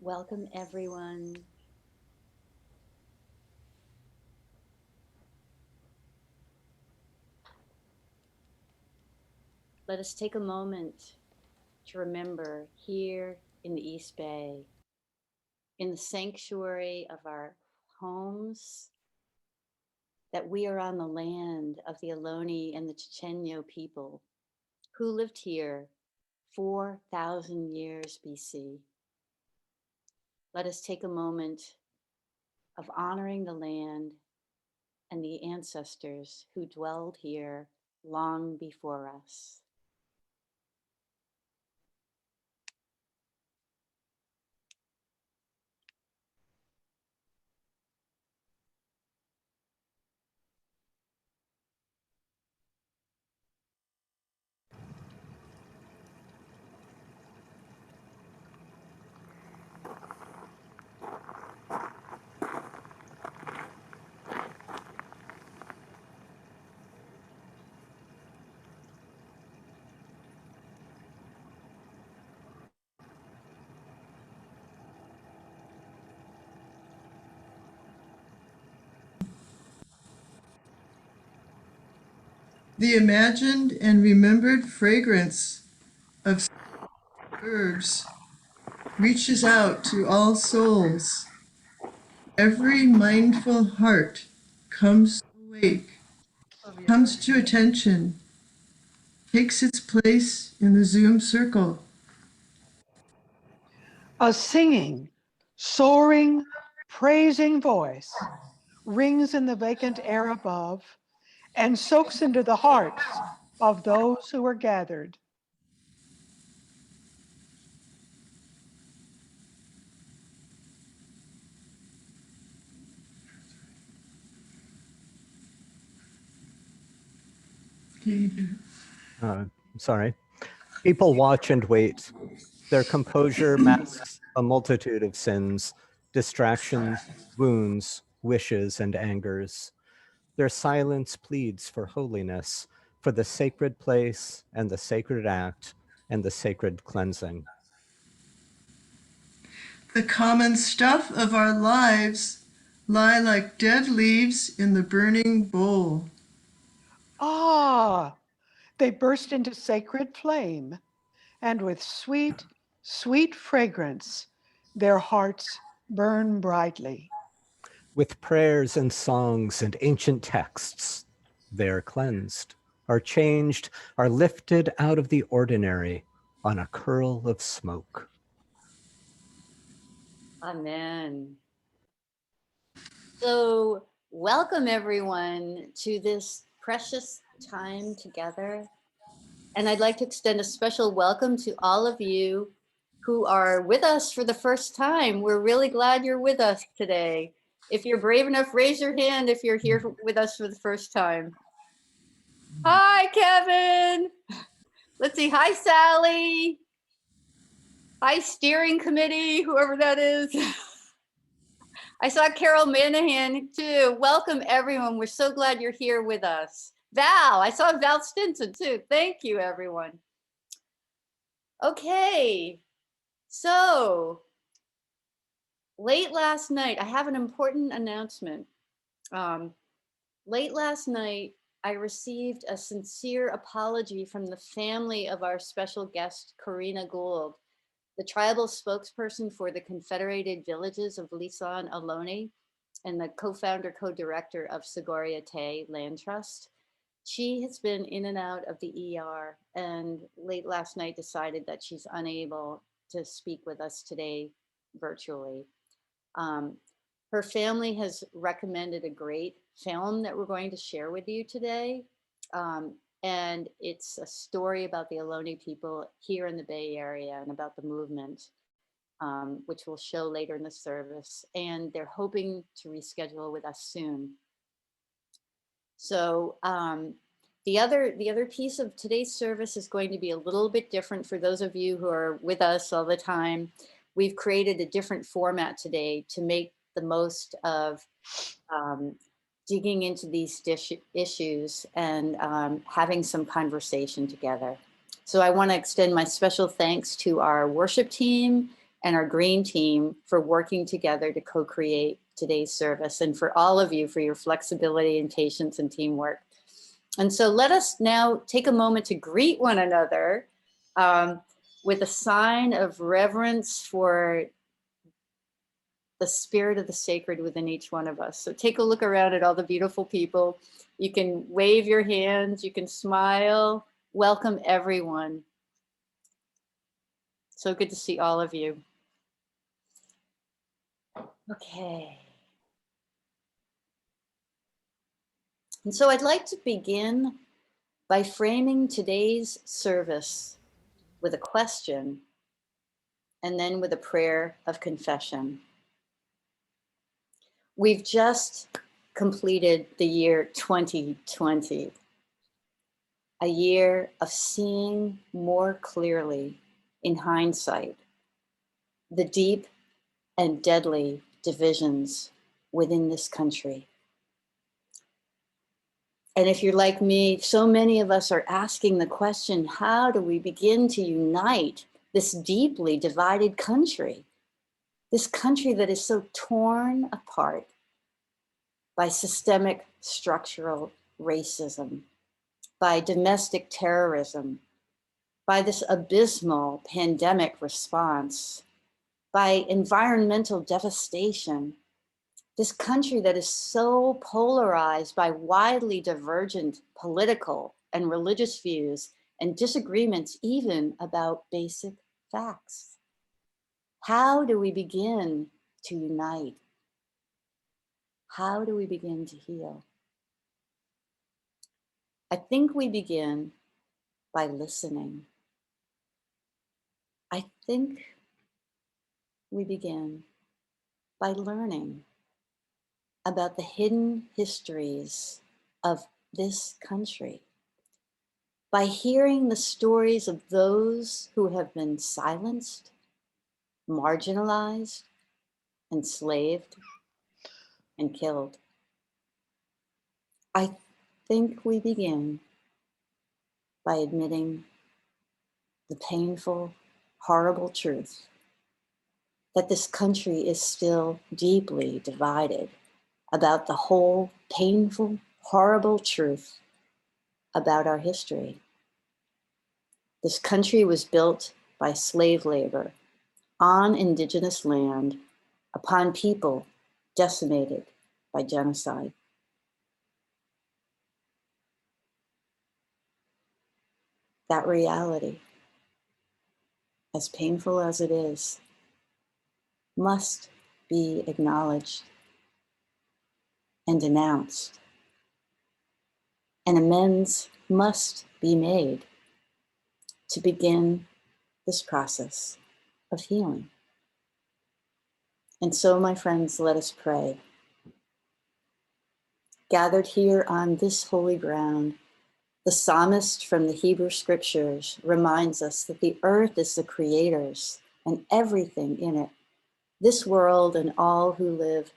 Welcome, everyone. Let us take a moment to remember here in the East Bay, in the sanctuary of our homes, that we are on the land of the Ohlone and the Chochenyo people who lived here 4,000 years BC. Let us take a moment of honoring the land and the ancestors who dwelled here long before us. The imagined and remembered fragrance of herbs reaches out to all souls. Every mindful heart comes awake, comes to attention, takes its place in the Zoom circle. A singing, soaring, praising voice rings in the vacant air above and soaks into the hearts of those who are gathered. Sorry. People watch and wait. Their composure masks a multitude of sins, distractions, wounds, wishes, and angers. Their silence pleads for holiness, for the sacred place and the sacred act and the sacred cleansing. The common stuff of our lives lie like dead leaves in the burning bowl. Ah, they burst into sacred flame, and with sweet, sweet fragrance, their hearts burn brightly. With prayers and songs and ancient texts, they are cleansed, are changed, are lifted out of the ordinary on a curl of smoke. Amen. So welcome everyone to this precious time together. And I'd like to extend a special welcome to all of you who are with us for the first time. We're really glad you're with us today. If you're brave enough, raise your hand if you're here with us for the first time. Hi, Kevin. Let's see. Hi, Sally. Hi, steering committee, whoever that is. I saw Carol Manahan too. Welcome everyone. We're so glad you're here with us. Val, I saw Val Stinson too. Thank you, everyone. Okay, so late last night, I have an important announcement. Late last night, I received a sincere apology from the family of our special guest, Corrina Gould, the tribal spokesperson for the Confederated Villages of Lisjan, Ohlone, and the co-founder, co-director of Sogorea Te Land Trust. She has been in and out of the ER and late last night decided that she's unable to speak with us today virtually. Her family has recommended a great film that we're going to share with you today. And it's a story about the Ohlone people here in the Bay Area and about the movement, which we'll show later in the service. And they're hoping to reschedule with us soon. So the other piece of today's service is going to be a little bit different for those of you who are with us all the time. We've created a different format today to make the most of digging into these issues and having some conversation together. So I want to extend my special thanks to our worship team and our green team for working together to co-create today's service, and for all of you for your flexibility and patience and teamwork. And so let us now take a moment to greet one another with a sign of reverence for the spirit of the sacred within each one of us. So take a look around at all the beautiful people. You can wave your hands, you can smile, welcome everyone. So good to see all of you. Okay. And so I'd like to begin by framing today's service with a question and then with a prayer of confession. We've just completed the year 2020, a year of seeing more clearly in hindsight the deep and deadly divisions within this country. And if you're like me, so many of us are asking the question, how do we begin to unite this deeply divided country? This country that is so torn apart by systemic structural racism, by domestic terrorism, by this abysmal pandemic response, by environmental devastation. This country that is so polarized by widely divergent political and religious views and disagreements even about basic facts. How do we begin to unite? How do we begin to heal? I think we begin by listening. I think we begin by learning about the hidden histories of this country, by hearing the stories of those who have been silenced, marginalized, enslaved, and killed. I think we begin by admitting the painful, horrible truth that this country is still deeply divided about the whole painful, horrible truth about our history. This country was built by slave labor on indigenous land upon people decimated by genocide. That reality, as painful as it is, must be acknowledged and denounced. And amends must be made to begin this process of healing. And so, my friends, let us pray. Gathered here on this holy ground, the psalmist from the Hebrew scriptures reminds us that the earth is the creator's and everything in it, this world and all who live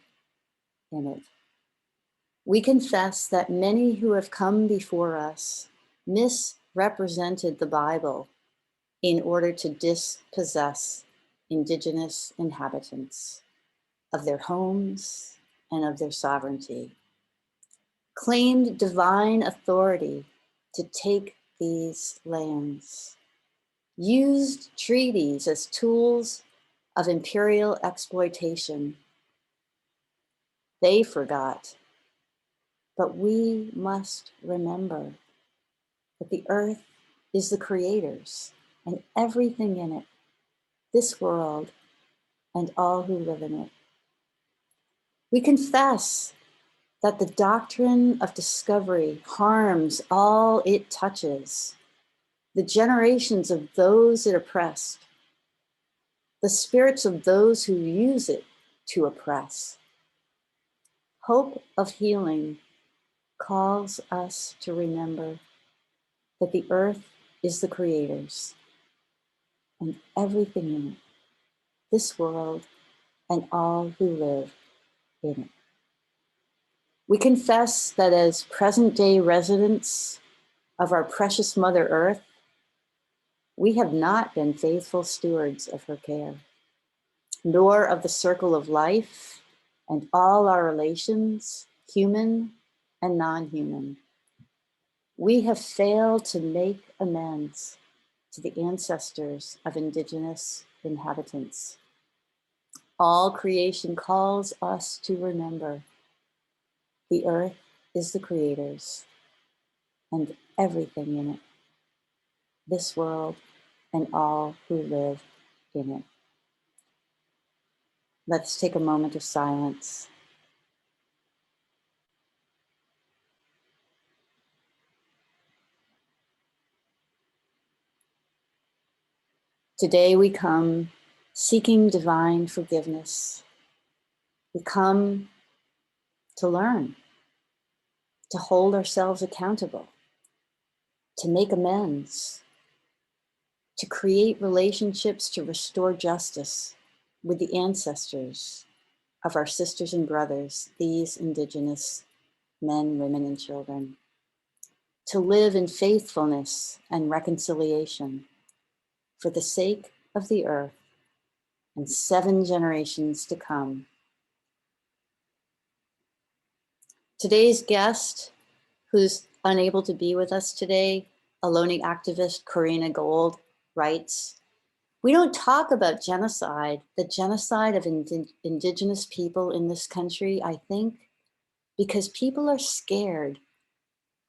in it. We confess that many who have come before us misrepresented the Bible in order to dispossess indigenous inhabitants of their homes and of their sovereignty, claimed divine authority to take these lands, used treaties as tools of imperial exploitation. They forgot, but we must remember that the earth is the creator's and everything in it, this world and all who live in it. We confess that the doctrine of discovery harms all it touches, the generations of those it oppressed, the spirits of those who use it to oppress. Hope of healing calls us to remember that the earth is the creator's and everything in it, this world and all who live in it. We confess that as present-day residents of our precious Mother Earth, we have not been faithful stewards of her care. nor of the circle of life and all our relations, human and non-human. We have failed to make amends to the ancestors of indigenous inhabitants. All creation calls us to remember the earth is the creator's and everything in it, this world and all who live in it. Let's take a moment of silence. Today we come seeking divine forgiveness. We come to learn, to hold ourselves accountable, to make amends, to create relationships to restore justice with the ancestors of our sisters and brothers, these indigenous men, women, and children, to live in faithfulness and reconciliation for the sake of the earth and 7 generations to come. Today's guest, who's unable to be with us today, Ohlone activist Corrina Gould, writes, "We don't talk about genocide, the genocide of indigenous people in this country, I think, because people are scared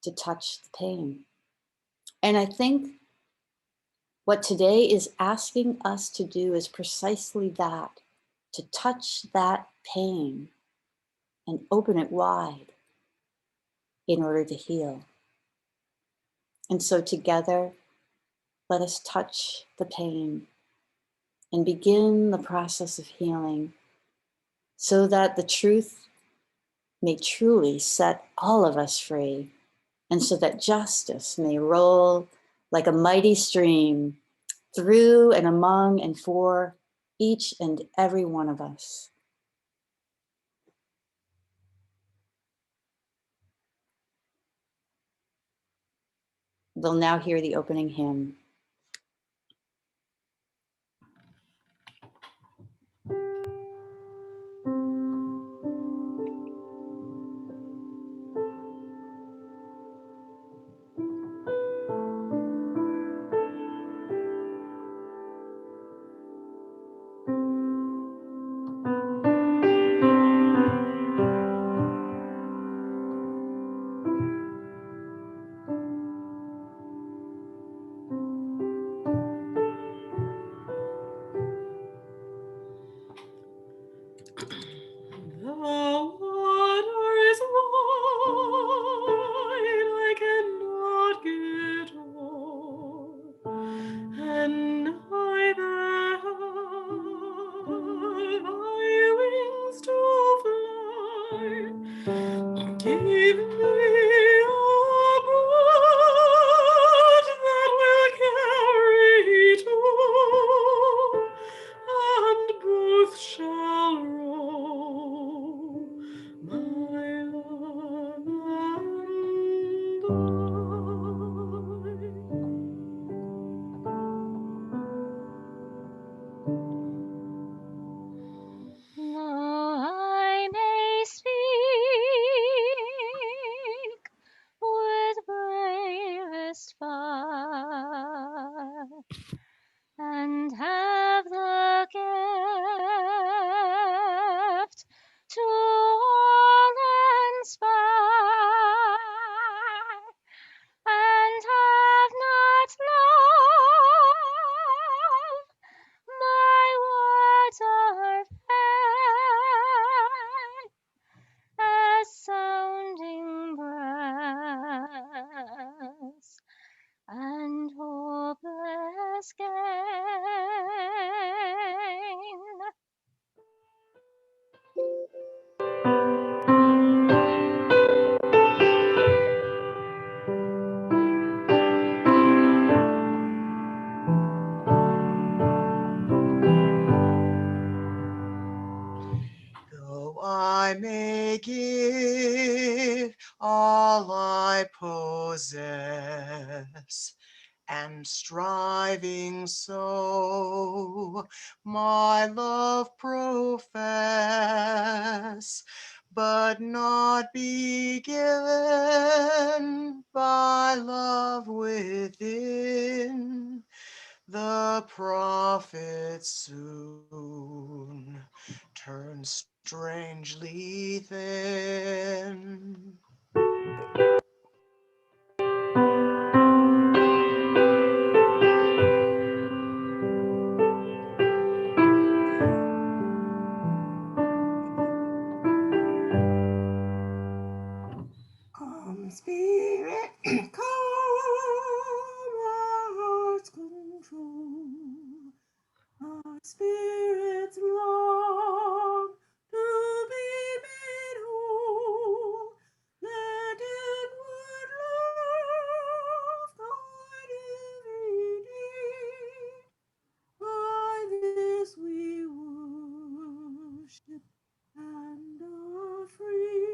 to touch the pain. And I think what today is asking us to do is precisely that, to touch that pain and open it wide in order to heal. And so together, let us touch the pain and begin the process of healing so that the truth may truly set all of us free, and so that justice may roll like a mighty stream through and among and for each and every one of us." We'll now hear the opening hymn. I may speak with bravest fire and have the gift to all inspire, and have not love, my words are fair as sounding brass and hopeless gain. Though I may give all I possess and and striving so my love profess, but not be given by love within. The prophet soon turns strangely thin. Come, Spirit, come, our hearts control. Our spirits long to be made whole. Let inward love guide every deed. By this we worship and are free.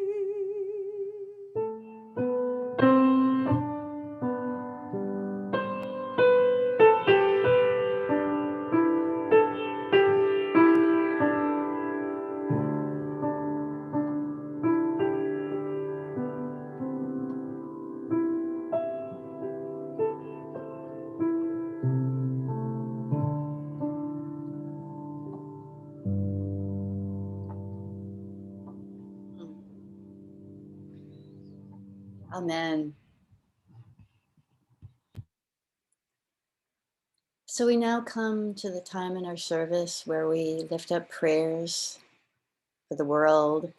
Amen. So we now come to the time in our service where we lift up prayers for the world,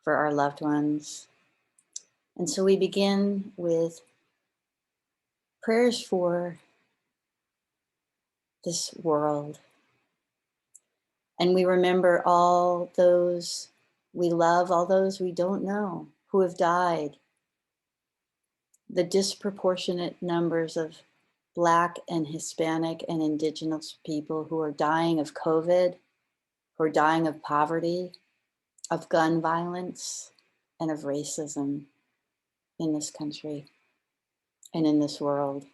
for our loved ones. And so we begin with prayers for this world. And we remember all those we love, all those we don't know who have died, the disproportionate numbers of Black and Hispanic and Indigenous people who are dying of COVID, who are dying of poverty, of gun violence, and of racism in this country and in this world.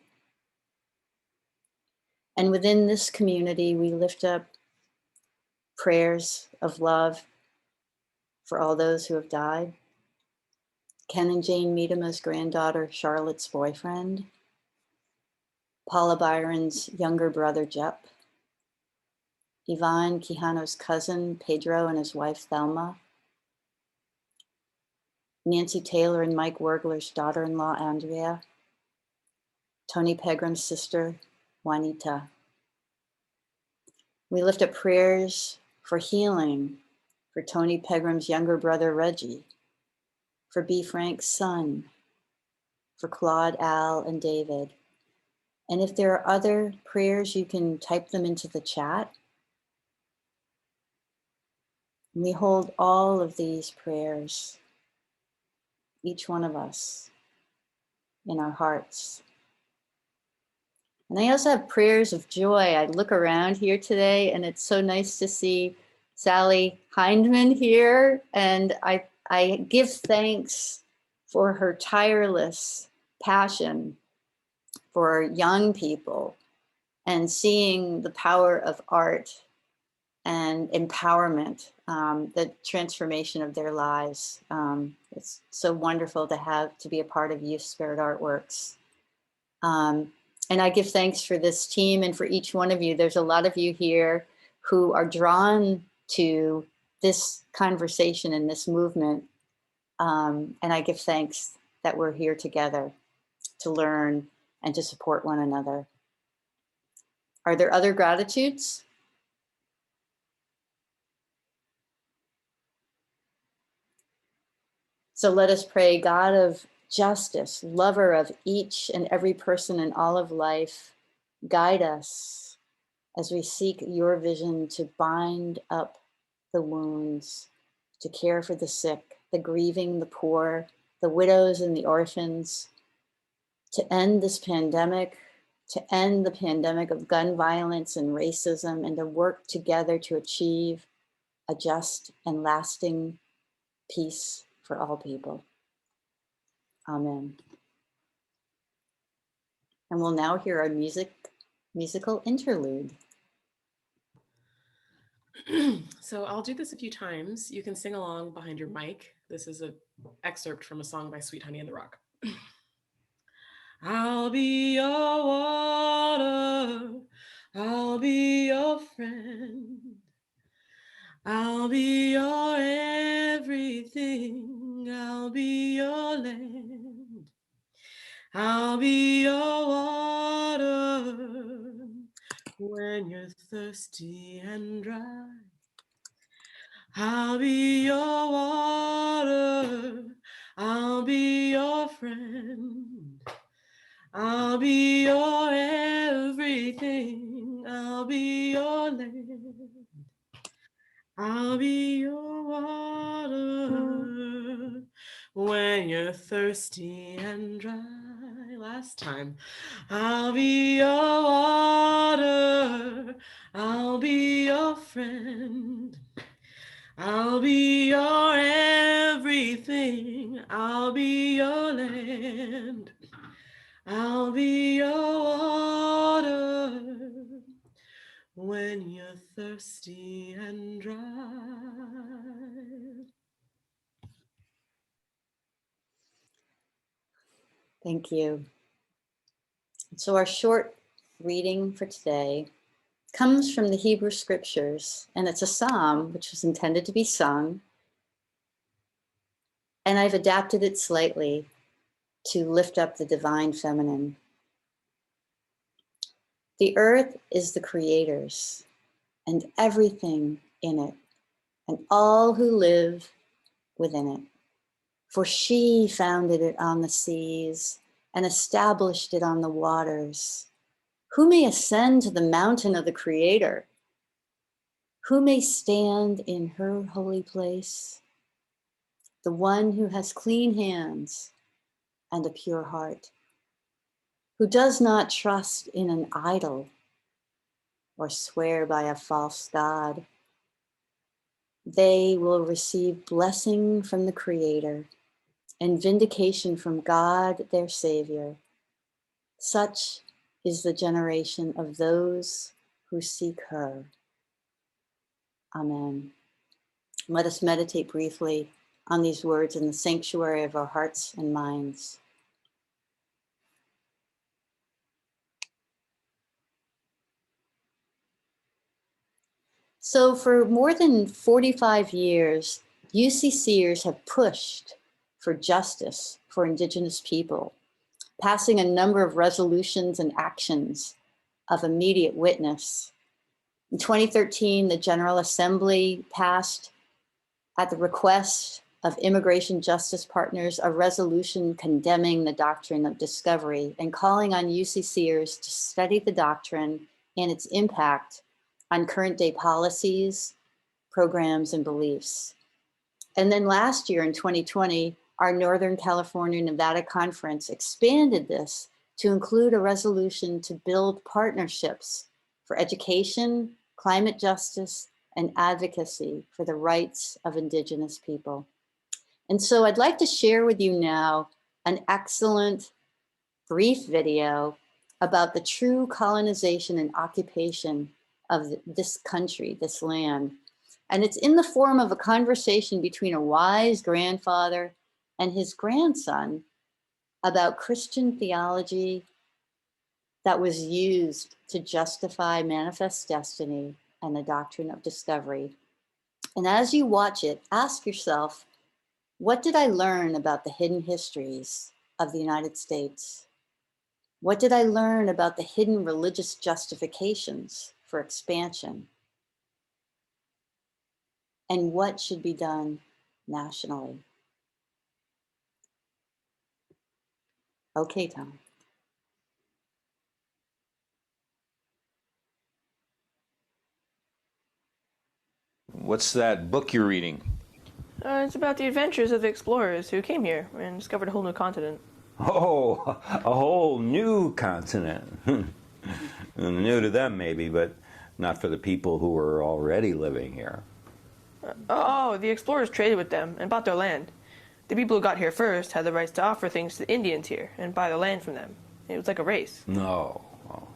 And within this community, we lift up prayers of love for all those who have died. Ken and Jane Miedema's granddaughter, Charlotte's boyfriend, Paula Byron's younger brother, Jep, Yvonne Quijano's cousin, Pedro, and his wife, Thelma, Nancy Taylor and Mike Wergler's daughter-in-law, Andrea, Tony Pegram's sister, Juanita. We lift up prayers for healing for Tony Pegram's younger brother, Reggie, for B. Frank's son, for Claude, Al, and David. And if there are other prayers, you can type them into the chat. And we hold all of these prayers, each one of us, in our hearts. And I also have prayers of joy. I look around here today and it's so nice to see Sally Hindman here. And I give thanks for her tireless passion for young people and seeing the power of art and empowerment, the transformation of their lives. It's so wonderful to be a part of Youth Spirit Artworks. And I give thanks for this team and for each one of you. There's a lot of you here who are drawn to this conversation and this movement. And I give thanks that we're here together to learn and to support one another. Are there other gratitudes? So let us pray. God of justice, lover of each and every person in all of life, guide us as we seek your vision to bind up the wounds, to care for the sick, the grieving, the poor, the widows and the orphans, to end this pandemic, to end the pandemic of gun violence and racism, and to work together to achieve a just and lasting peace for all people. Amen. And we'll now hear our musical interlude. So I'll do this a few times. You can sing along behind your mic. This is an excerpt from a song by Sweet Honey in the Rock. I'll be your water, I'll be your friend, I'll be your everything, I'll be your land, I'll be your water when you're thirsty and dry. I'll be your water, I'll be your friend, I'll be your everything, I'll be your land, I'll be your water when you're thirsty and dry. Last time. I'll be your water, I'll be your friend, I'll be your everything, I'll be your land, I'll be your water when you're thirsty and dry. Thank you. So our short reading for today comes from the Hebrew scriptures, and it's a psalm which was intended to be sung, and I've adapted it slightly to lift up the divine feminine. The earth is the Creator's, and everything in it, and all who live within it. For she founded it on the seas and established it on the waters. Who may ascend to the mountain of the Creator? Who may stand in her holy place? The one who has clean hands and a pure heart, who does not trust in an idol or swear by a false god. They will receive blessing from the Creator and vindication from God, their Savior. Such is the generation of those who seek her. Amen. Let us meditate briefly on these words in the sanctuary of our hearts and minds. So for more than 45 years, UCCers have pushed for justice for Indigenous people, passing a number of resolutions and actions of immediate witness. In 2013, the General Assembly passed, at the request of immigration justice partners, a resolution condemning the doctrine of discovery and calling on UCCers to study the doctrine and its impact on current day policies, programs, and beliefs. And then last year in 2020, our Northern California Nevada conference expanded this to include a resolution to build partnerships for education, climate justice, and advocacy for the rights of Indigenous people. And so I'd like to share with you now an excellent brief video about the true colonization and occupation of this country, this land. And it's in the form of a conversation between a wise grandfather and his grandson about Christian theology that was used to justify manifest destiny and the doctrine of discovery. And as you watch it, ask yourself, what did I learn about the hidden histories of the United States? What did I learn about the hidden religious justifications for expansion? And what should be done nationally? Okay, Tom. What's that book you're reading? It's about the adventures of the explorers who came here and discovered a whole new continent. Oh, a whole new continent. New to them maybe, but not for the people who were already living here. The explorers traded with them and bought their land. The people who got here first had the rights to offer things to the Indians here and buy the land from them. It was like a race. No. Oh,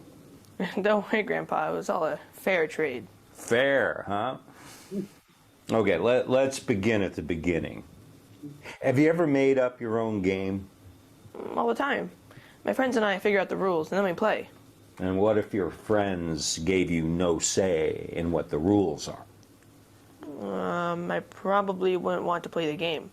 Don't worry, Grandpa. It was all a fair trade. fair, huh? Okay, let's begin at the beginning. Have you ever made up your own game? All the time. My friends and I figure out the rules, and then we play. And what if your friends gave you no say in what the rules are? I probably wouldn't want to play the game.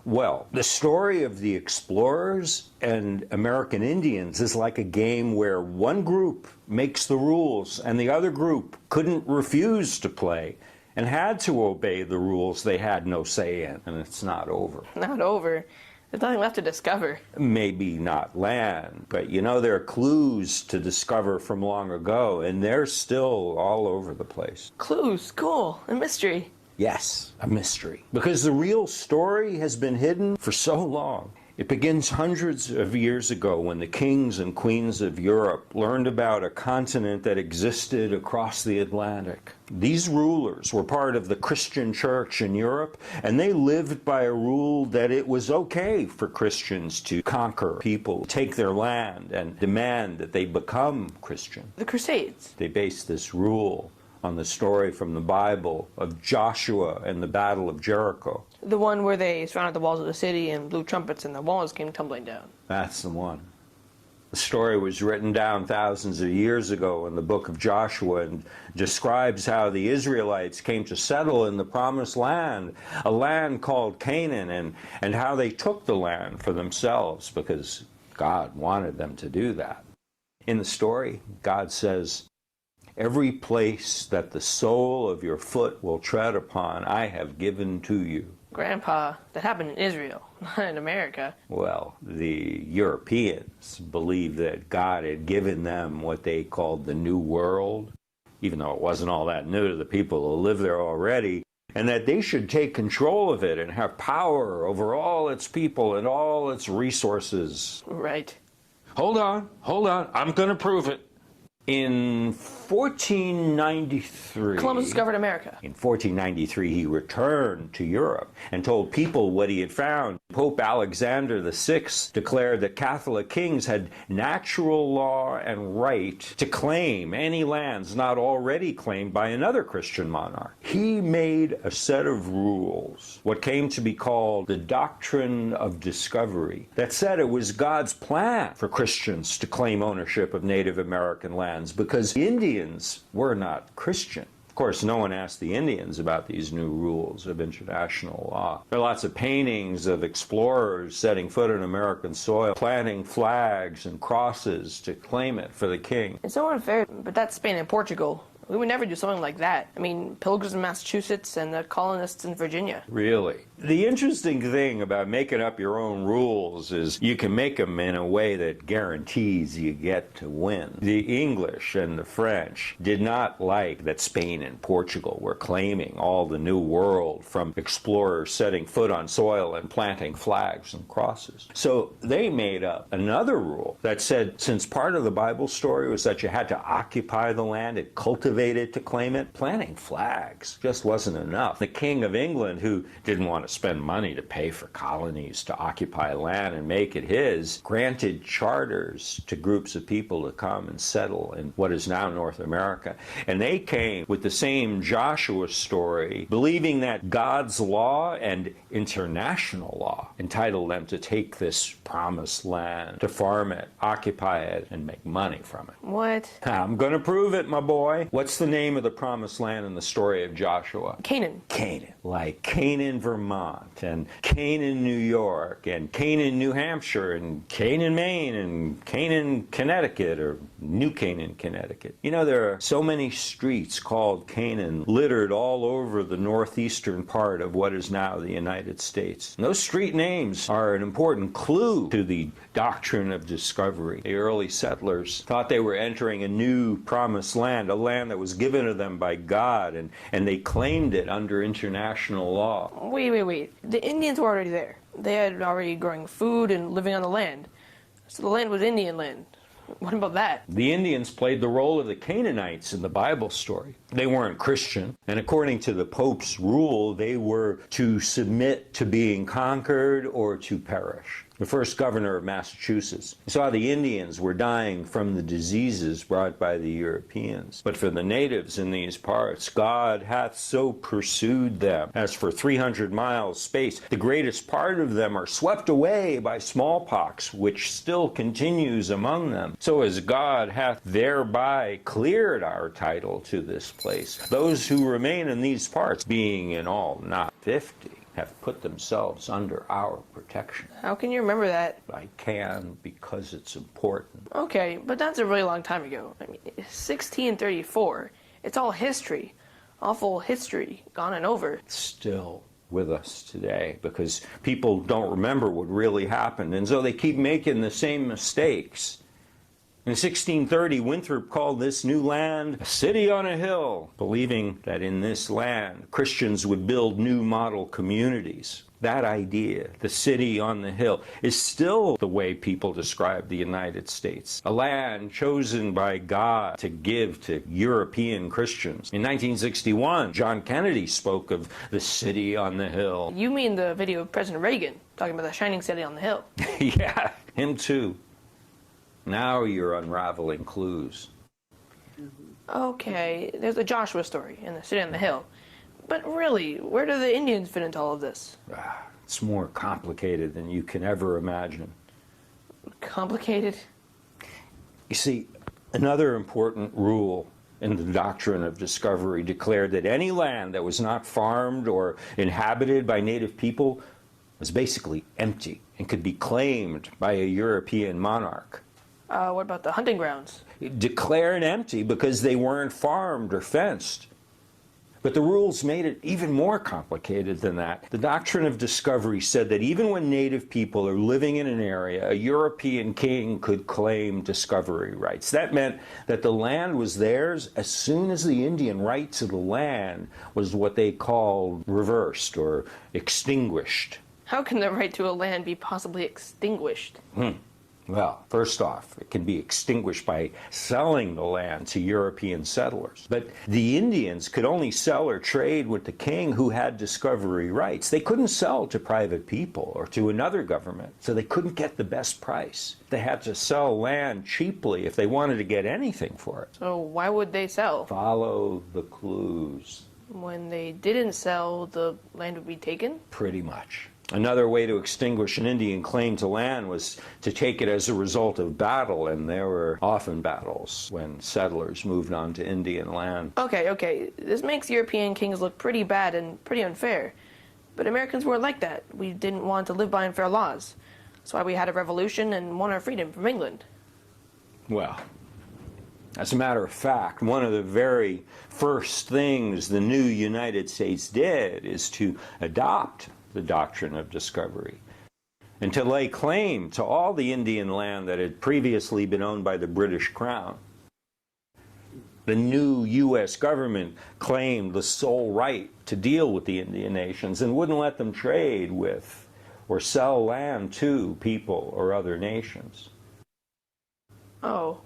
Well, the story of the explorers and American Indians is like a game where one group makes the rules and the other group couldn't refuse to play and had to obey the rules they had no say in. And it's not over. Not over. There's nothing left to discover. Maybe not land, but you know, there are clues to discover from long ago, and they're still all over the place. Clues, cool, a mystery. Yes, a mystery. Because the real story has been hidden for so long. It begins hundreds of years ago when the kings and queens of Europe learned about a continent that existed across the Atlantic. These rulers were part of the Christian church in Europe, and they lived by a rule that it was okay for Christians to conquer people, take their land, and demand that they become Christian. The Crusades. They based this rule on the story from the Bible of Joshua and the Battle of Jericho. The one where they surrounded the walls of the city and blew trumpets and the walls came tumbling down. That's the one. The story was written down thousands of years ago in the book of Joshua and describes how the Israelites came to settle in the promised land, a land called Canaan, and how they took the land for themselves because God wanted them to do that. In the story, God says, "Every place that the sole of your foot will tread upon, I have given to you." Grandpa, that happened in Israel, not in America. Well, the Europeans believed that God had given them what they called the New World, even though it wasn't all that new to the people who live there already, and that they should take control of it and have power over all its people and all its resources. Right. Hold on, I'm going to prove it. In 1493, Columbus discovered America. In 1493, he returned to Europe and told people what he had found. Pope Alexander VI declared that Catholic kings had natural law and right to claim any lands not already claimed by another Christian monarch. He made a set of rules, what came to be called the doctrine of discovery, that said it was God's plan for Christians to claim ownership of Native American lands because Indians were not Christian. Of course, no one asked the Indians about these new rules of international law. There are lots of paintings of explorers setting foot on American soil, planting flags and crosses to claim it for the king. It's so unfair, but that's Spain and Portugal. We would never do something like that. I mean, Pilgrims in Massachusetts and the colonists in Virginia. Really? The interesting thing about making up your own rules is you can make them in a way that guarantees you get to win. The English and the French did not like that Spain and Portugal were claiming all the new world from explorers setting foot on soil and planting flags and crosses. So they made up another rule that said, since part of the Bible story was that you had to occupy the land and cultivate it to claim it, planting flags just wasn't enough. The King of England, who didn't want to spend money to pay for colonies to occupy land and make it his, granted charters to groups of people to come and settle in what is now North America. And they came with the same Joshua story, believing that God's law and international law entitled them to take this promised land, to farm it, occupy it, and make money from it. What? I'm going to prove it, my boy. What's the name of the promised land in the story of Joshua? Canaan. Canaan. Like Canaan, Vermont, and Canaan, New York, and Canaan, New Hampshire, and Canaan, Maine, and Canaan, Connecticut, or New Canaan, Connecticut. You know, there are so many streets called Canaan littered all over the northeastern part of what is now the United States. And those street names are an important clue to the doctrine of discovery. The early settlers thought they were entering a new promised land, a land that was given to them by God, and they claimed it under international law. Wait. The Indians were already there. They had already growing food and living on the land. So the land was Indian land. What about that? The Indians played the role of the Canaanites in the Bible story. They weren't Christian, and according to the Pope's rule, they were to submit to being conquered or to perish. the first governor of Massachusetts. He saw the Indians were dying from the diseases brought by the Europeans. But for the natives in these parts, God hath so pursued them, as for 300 miles space, the greatest part of them are swept away by smallpox, which still continues among them. So as God hath thereby cleared our title to this place, those who remain in these parts, being in all not 50, have put themselves under our protection. How can you remember that? I can because it's important. Okay, but that's a really long time ago. I mean, 1634. It's all history. Awful history, gone and over. Still with us today because people don't remember what really happened, and so they keep making the same mistakes. In 1630, Winthrop called this new land a city on a hill, believing that in this land Christians would build new model communities. That idea, the city on the hill, is still the way people describe the United States. A land chosen by God to give to European Christians. In 1961, John Kennedy spoke of the city on the hill. You mean the video of President Reagan talking about the shining city on the hill? Yeah, him too. Now you're unraveling clues. Okay, there's the Joshua story and the city on the hill. But really, where do the Indians fit into all of this? It's more complicated than you can ever imagine. Complicated? You see, another important rule in the doctrine of discovery declared that any land that was not farmed or inhabited by native people was basically empty and could be claimed by a European monarch. What about the hunting grounds? Declared empty because they weren't farmed or fenced. But the rules made it even more complicated than that. The doctrine of discovery said that even when native people are living in an area, a European king could claim discovery rights. That meant that the land was theirs as soon as the Indian right to the land was what they called reversed or extinguished. How can the right to a land be possibly extinguished? Well, first off, it can be extinguished by selling the land to European settlers. But the Indians could only sell or trade with the king who had discovery rights. They couldn't sell to private people or to another government, so they couldn't get the best price. They had to sell land cheaply if they wanted to get anything for it. So why would they sell? Follow the clues. When they didn't sell, the land would be taken? Pretty much. Another way to extinguish an Indian claim to land was to take it as a result of battle, and there were often battles when settlers moved on to Indian land. Okay, this makes European kings look pretty bad and pretty unfair. But Americans weren't like that. We didn't want to live by unfair laws. That's why we had a revolution and won our freedom from England. Well, as a matter of fact, one of the very first things the new United States did is to adopt the doctrine of discovery and to lay claim to all the Indian land that had previously been owned by the British Crown. The new U.S. government claimed the sole right to deal with the Indian nations and wouldn't let them trade with or sell land to people or other nations. Oh.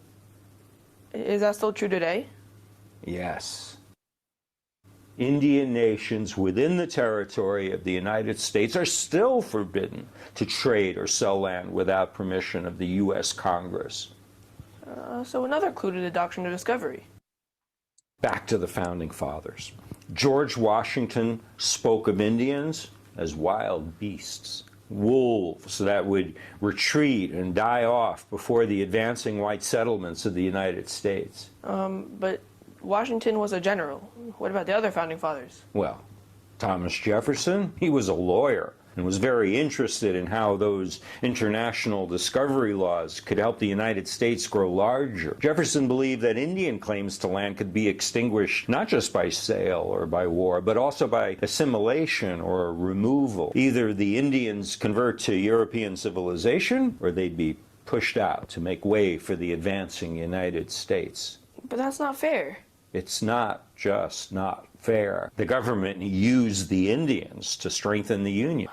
Is that still true today? Yes. Indian nations within the territory of the United States are still forbidden to trade or sell land without permission of the U.S. Congress. So another clue to the doctrine of discovery. Back to the Founding Fathers. George Washington spoke of Indians as wild beasts, wolves that would retreat and die off before the advancing white settlements of the United States. But Washington was a general. What about the other founding fathers? Well, Thomas Jefferson, he was a lawyer and was very interested in how those international discovery laws could help the United States grow larger. Jefferson believed that Indian claims to land could be extinguished not just by sale or by war, but also by assimilation or removal. Either the Indians convert to European civilization or they'd be pushed out to make way for the advancing United States. But that's not fair. It's not just not fair. The government used the Indians to strengthen the Union.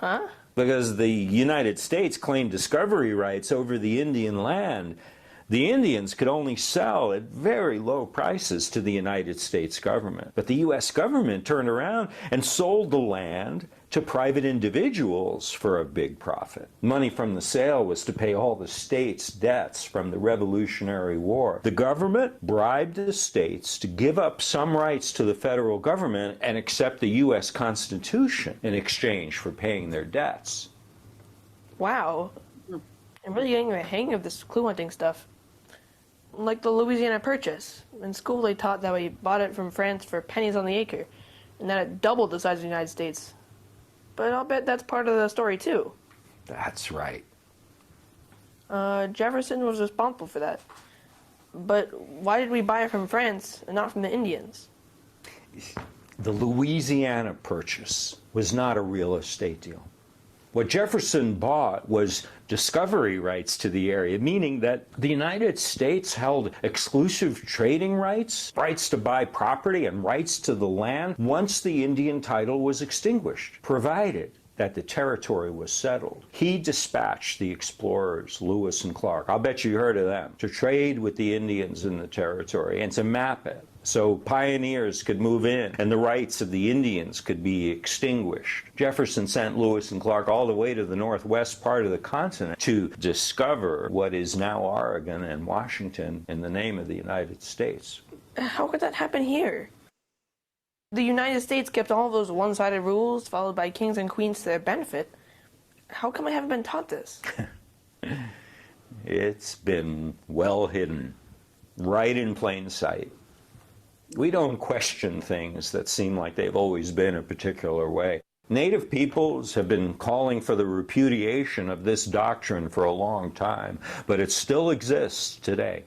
Because the United States claimed discovery rights over the Indian land. The Indians could only sell at very low prices to the United States government. But the U.S. government turned around and sold the land to private individuals for a big profit. Money from the sale was to pay all the states' debts from the Revolutionary War. The government bribed the states to give up some rights to the federal government and accept the U.S. Constitution in exchange for paying their debts. Wow. I'm really getting the hang of this clue hunting stuff. Like the Louisiana Purchase. In school they taught that we bought it from France for pennies on the acre, and that it doubled the size of the United States. But I'll bet that's part of the story too. That's right. Jefferson was responsible for that. But why did we buy it from France and not from the Indians? The Louisiana Purchase was not a real estate deal. What Jefferson bought was discovery rights to the area, meaning that the United States held exclusive trading rights, rights to buy property and rights to the land once the Indian title was extinguished, provided that the territory was settled. He dispatched the explorers, Lewis and Clark, I'll bet you heard of them, to trade with the Indians in the territory and to map it so pioneers could move in and the rights of the Indians could be extinguished. Jefferson sent Lewis and Clark all the way to the northwest part of the continent to discover what is now Oregon and Washington in the name of the United States. How could that happen here? The United States kept all those one-sided rules followed by kings and queens to their benefit. How come I haven't been taught this? It's been well hidden, right in plain sight. We don't question things that seem like they've always been a particular way. Native peoples have been calling for the repudiation of this doctrine for a long time, but it still exists today.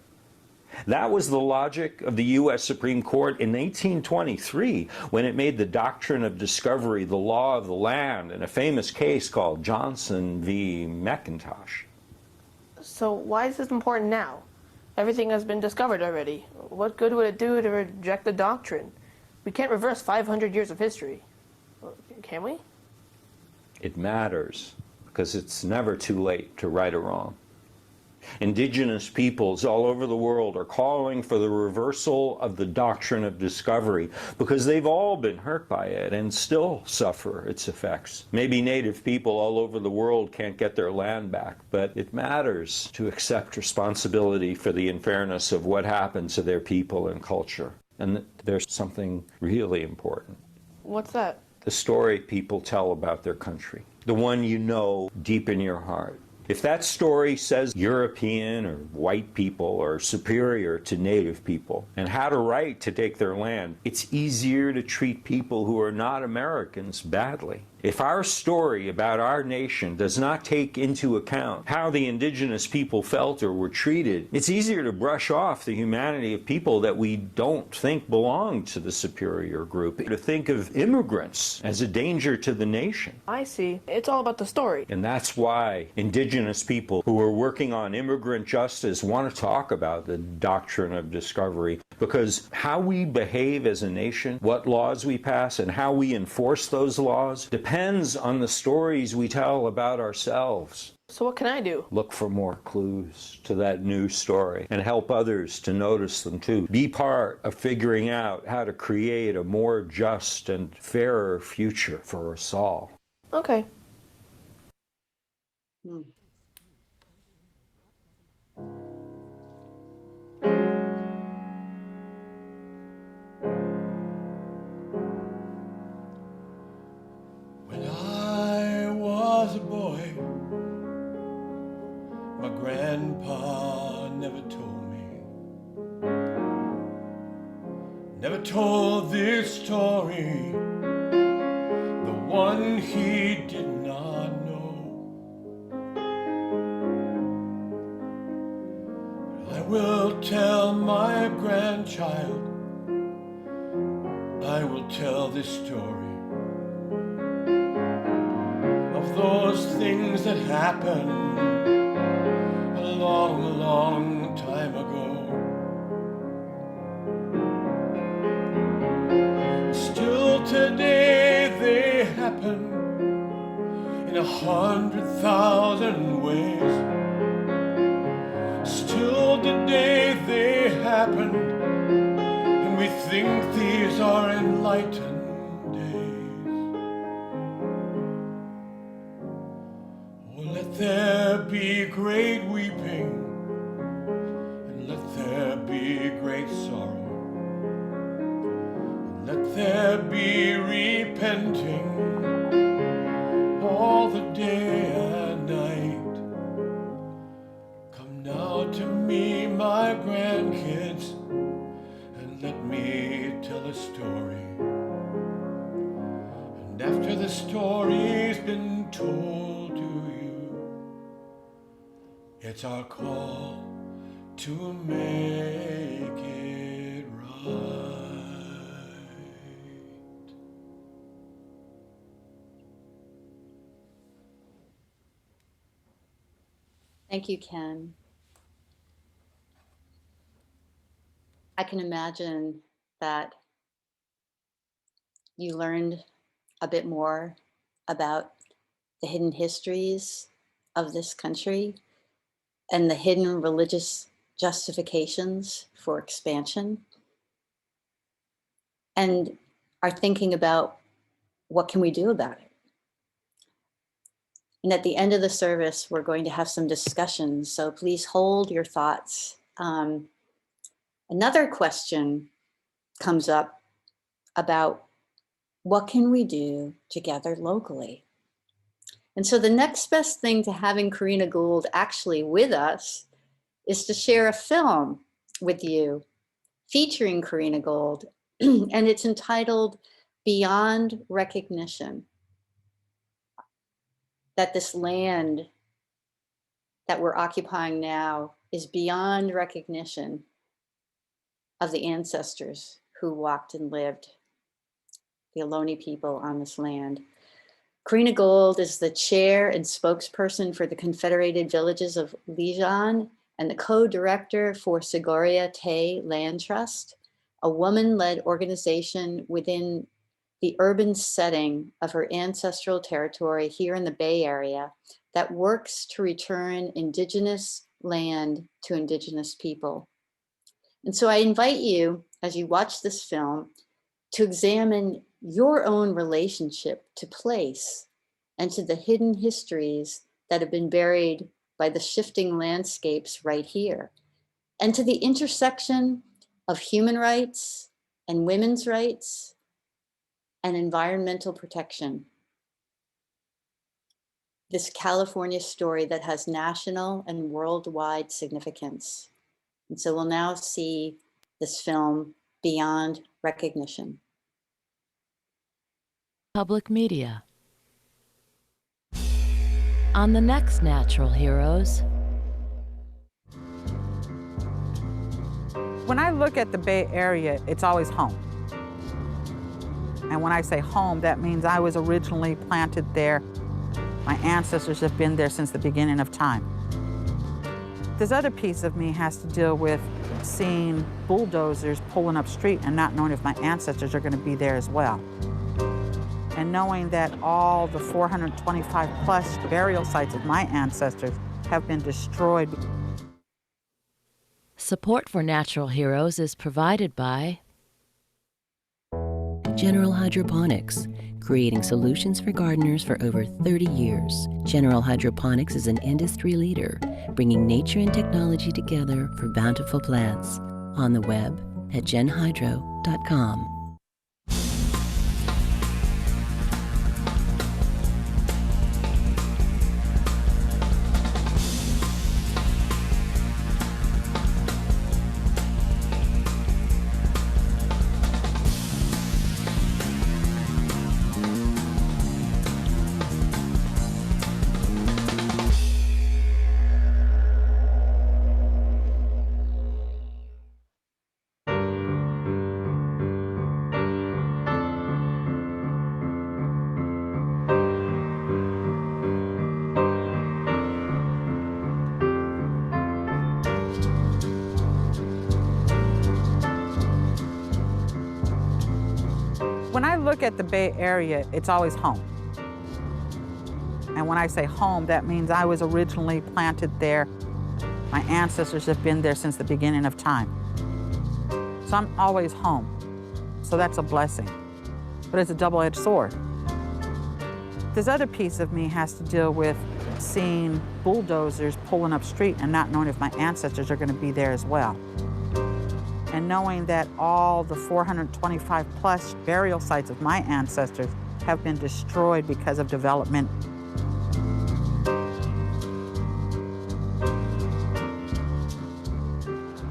That was the logic of the U.S. Supreme Court in 1823 when it made the doctrine of discovery the law of the land in a famous case called Johnson v. McIntosh. So why is this important now? Everything has been discovered already. What good would it do to reject the doctrine? We can't reverse 500 years of history. Can we? It matters because it's never too late to right a wrong. Indigenous peoples all over the world are calling for the reversal of the doctrine of discovery because they've all been hurt by it and still suffer its effects. Maybe Native people all over the world can't get their land back, but it matters to accept responsibility for the unfairness of what happened to their people and culture. And there's something really important. What's that? The story people tell about their country, the one you know deep in your heart. If that story says European or white people are superior to Native people and had a right to take their land, it's easier to treat people who are not Americans badly. If our story about our nation does not take into account how the indigenous people felt or were treated, it's easier to brush off the humanity of people that we don't think belong to the superior group, to think of immigrants as a danger to the nation. I see. It's all about the story. And that's why indigenous people who are working on immigrant justice want to talk about the doctrine of discovery, because how we behave as a nation, what laws we pass, and how we enforce those laws depends on the stories we tell about ourselves. So what can I do? Look for more clues to that new story and help others to notice them too. Be part of figuring out how to create a more just and fairer future for us all. Okay. When I was a boy, my grandpa never told me, never told this story, the one he did not know. I will tell my grandchild, I will tell this story of those things that happened a long, long time ago. Still today they happen in 100,000 ways. Still the day they happened, and we think these are enlightened days. Oh, let there be great weeping, and let there be great sorrow. Let there be repenting all the day and night. Come now to me, my grandkids, and let me tell a story. And after the story's been told to you, it's our call to make it right. Thank you, Ken. I can imagine that you learned a bit more about the hidden histories of this country and the hidden religious justifications for expansion, and are thinking about what can we do about it. And at the end of the service, we're going to have some discussions, so please hold your thoughts. Another question comes up about what can we do together locally? And so the next best thing to having Corrina Gould actually with us is to share a film with you featuring Corrina Gould, and it's entitled Beyond Recognition. That this land that we're occupying now is beyond recognition of the ancestors who walked and lived, the Ohlone people on this land. Corrina Gould is the chair and spokesperson for the Confederated Villages of Lisjan and the co-director for Sogorea Te Land Trust, a woman-led organization within the urban setting of her ancestral territory here in the Bay Area that works to return indigenous land to indigenous people. And so I invite you, as you watch this film, to examine your own relationship to place and to the hidden histories that have been buried by the shifting landscapes right here, and to the intersection of human rights and women's rights and environmental protection. This California story that has national and worldwide significance. And so we'll now see this film, Beyond Recognition. Public media. On the next Natural Heroes. When I look at the Bay Area, it's always home. And when I say home, that means I was originally planted there. My ancestors have been there since the beginning of time. This other piece of me has to deal with seeing bulldozers pulling up street and not knowing if my ancestors are going to be there as well. And knowing that all the 425 plus burial sites of my ancestors have been destroyed. Support for Natural Heroes is provided by General Hydroponics, creating solutions for gardeners for over 30 years. General Hydroponics is an industry leader, bringing nature and technology together for bountiful plants. On the web at genhydro.com. When I look at the Bay Area, it's always home. And when I say home, that means I was originally planted there. My ancestors have been there since the beginning of time. So I'm always home. So that's a blessing. But it's a double-edged sword. This other piece of me has to deal with seeing bulldozers pulling up street and not knowing if my ancestors are going to be there as well. And knowing that all the 425 plus burial sites of my ancestors have been destroyed because of development.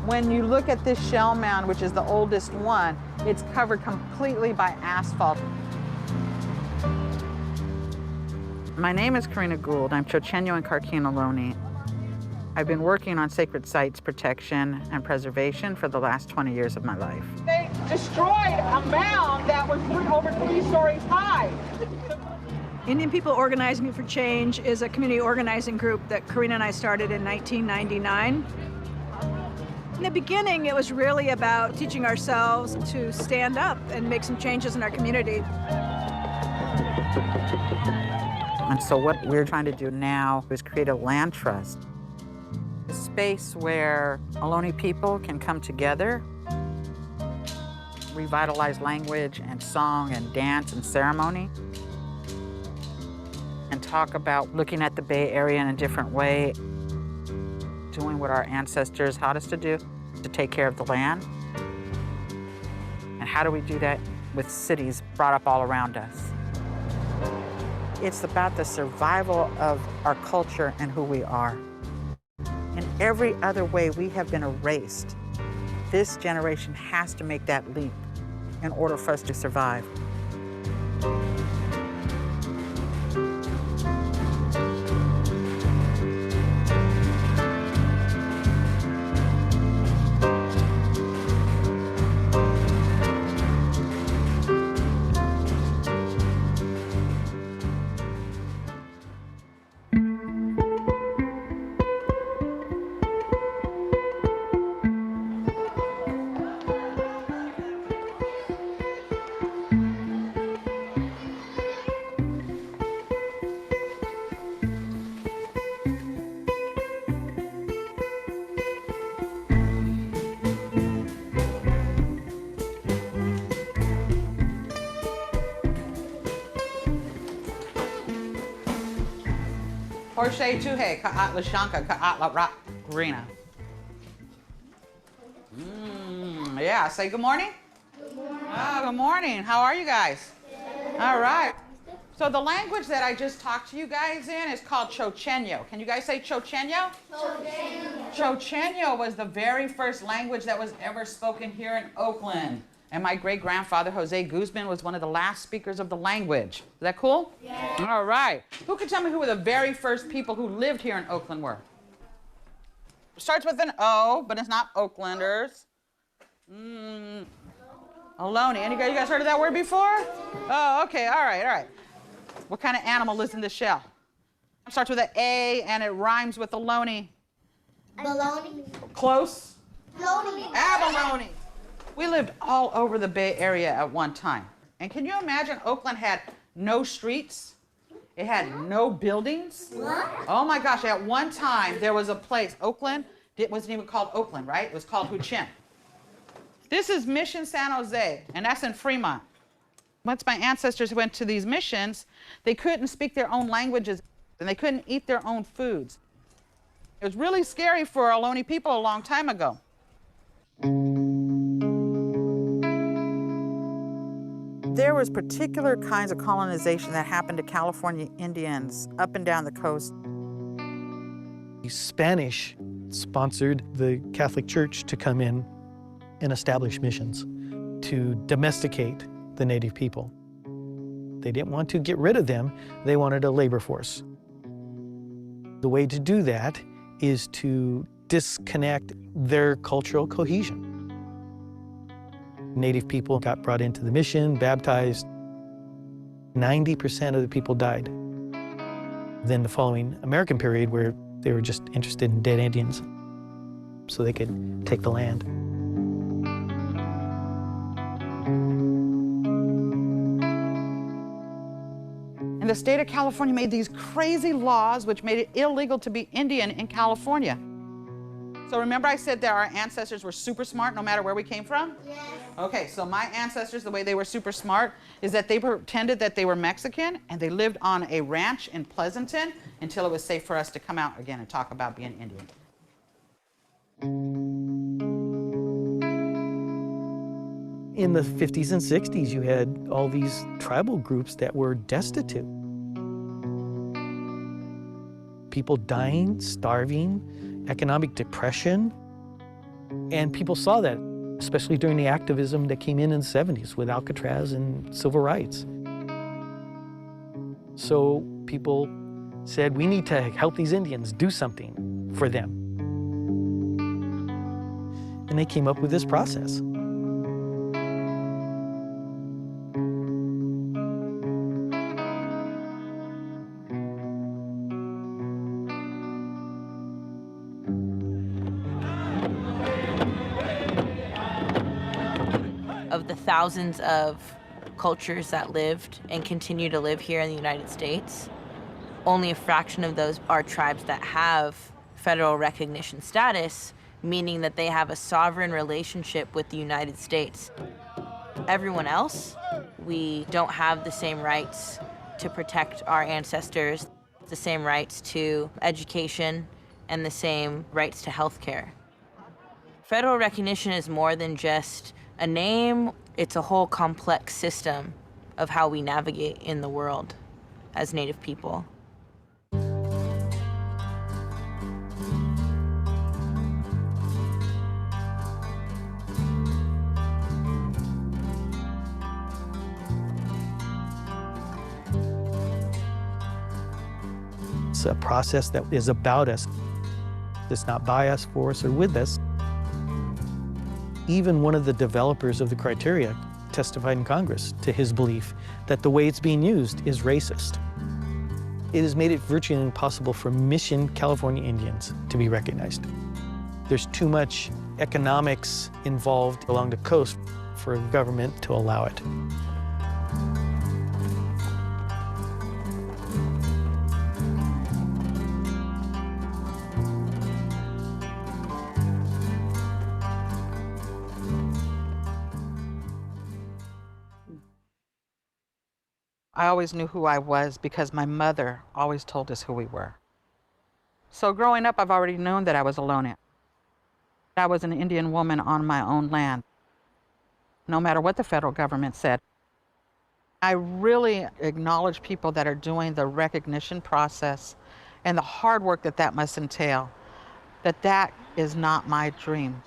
When you look at this shell mound, which is the oldest one, it's covered completely by asphalt. My name is Corrina Gould. I'm Chochenyo and Karkin Ohlone. I've been working on sacred sites protection and preservation for the last 20 years of my life. They destroyed a mound that was over 3 stories high. Indian People Organizing for Change is a community organizing group that Corrina and I started in 1999. In the beginning, it was really about teaching ourselves to stand up and make some changes in our community. And so what we're trying to do now is create a land trust, a space where Ohlone people can come together, revitalize language and song and dance and ceremony, and talk about looking at the Bay Area in a different way, doing what our ancestors taught us to do, to take care of the land. And how do we do that with cities brought up all around us? It's about the survival of our culture and who we are. In every other way, we have been erased. This generation has to make that leap in order for us to survive. Horshay Tuhe, Ka'atla Shanka, Ka'atla Rak Corrina. Yeah, say good morning. Good morning. Oh, good morning. How are you guys? All right. So the language that I just talked to you guys in is called Chochenyo. Can you guys say Chochenyo? Chochenyo. Chochenyo was the very first language that was ever spoken here in Oakland. And my great-grandfather, Jose Guzman, was one of the last speakers of the language. Is that cool? Yeah. All right. Who can tell me who were the very first people who lived here in Oakland were? It starts with an O, but it's not Oaklanders. Ohlone. Any guys, you guys heard of that word before? Oh, okay. All right, all right. What kind of animal lives in the shell? It starts with an A, and it rhymes with Ohlone. Baloney. Close? Baloney. Abalone. We lived all over the Bay Area at one time. And can you imagine Oakland had no streets? It had no buildings? What? Oh my gosh, at one time there was a place, Oakland, it wasn't even called Oakland, right? It was called Huchiun. This is Mission San Jose, and that's in Fremont. Once my ancestors went to these missions, they couldn't speak their own languages, and they couldn't eat their own foods. It was really scary for Ohlone people a long time ago. There was particular kinds of colonization that happened to California Indians up and down the coast. The Spanish sponsored the Catholic Church to come in and establish missions to domesticate the native people. They didn't want to get rid of them, they wanted a labor force. The way to do that is to disconnect their cultural cohesion. Native people got brought into the mission, baptized. 90% of the people died. Then the following American period where they were just interested in dead Indians so they could take the land. And the state of California made these crazy laws which made it illegal to be Indian in California. So remember I said that our ancestors were super smart no matter where we came from? Yes. Okay, so my ancestors, the way they were super smart is that they pretended that they were Mexican and they lived on a ranch in Pleasanton until it was safe for us to come out again and talk about being Indian. In the 50s and 60s, you had all these tribal groups that were destitute. People dying, starving, economic depression. And people saw that, especially during the activism that came in the 70s with Alcatraz and civil rights. So people said, we need to help these Indians, do something for them. And they came up with this process. Of the thousands of cultures that lived and continue to live here in the United States, only a fraction of those are tribes that have federal recognition status, meaning that they have a sovereign relationship with the United States. Everyone else, we don't have the same rights to protect our ancestors, the same rights to education, and the same rights to health care. Federal recognition is more than just a name. It's a whole complex system of how we navigate in the world as Native people. It's a process that is about us. It's not by us, for us, or with us. Even one of the developers of the criteria testified in Congress to his belief that the way it's being used is racist. It has made it virtually impossible for Mission California Indians to be recognized. There's too much economics involved along the coast for a government to allow it. I always knew who I was because my mother always told us who we were. So growing up, I've already known that I was Ohlone. I was an Indian woman on my own land, no matter what the federal government said. I really acknowledge people that are doing the recognition process and the hard work that that must entail, that is not my dream.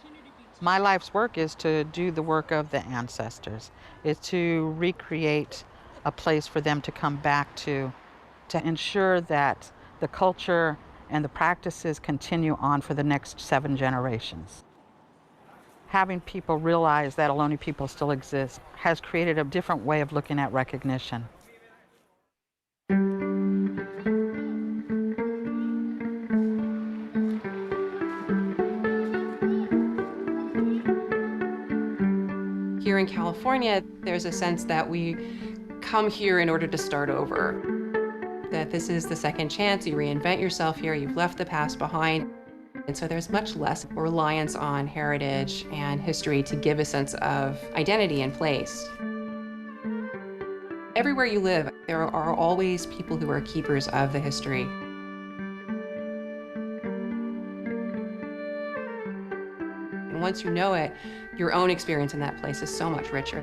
My life's work is to do the work of the ancestors, is to recreate a place for them to come back to ensure that the culture and the practices continue on for the next 7 generations. Having people realize that Ohlone people still exist has created a different way of looking at recognition. Here in California, there's a sense that we come here in order to start over. That this is the second chance, you reinvent yourself here, you've left the past behind. And so there's much less reliance on heritage and history to give a sense of identity and place. Everywhere you live, there are always people who are keepers of the history. And once you know it, your own experience in that place is so much richer.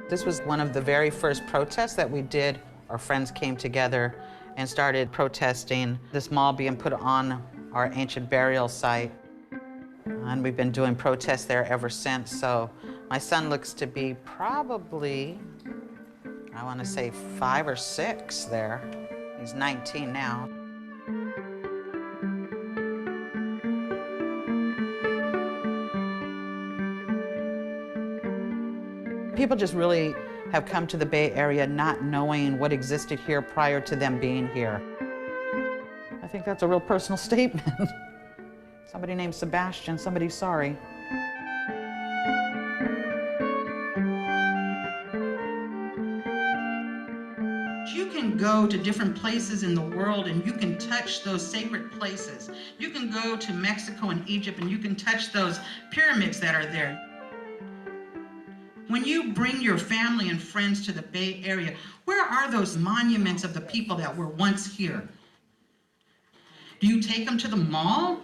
This was one of the very first protests that we did. Our friends came together and started protesting this mall being put on our ancient burial site. And we've been doing protests there ever since. So my son looks to be probably, I want to say 5 or 6 there. He's 19 now. People just really have come to the Bay Area not knowing what existed here prior to them being here. I think that's a real personal statement. Somebody named Sebastian, somebody's sorry. You can go to different places in the world and you can touch those sacred places. You can go to Mexico and Egypt and you can touch those pyramids that are there. When you bring your family and friends to the Bay Area, where are those monuments of the people that were once here? Do you take them to the mall?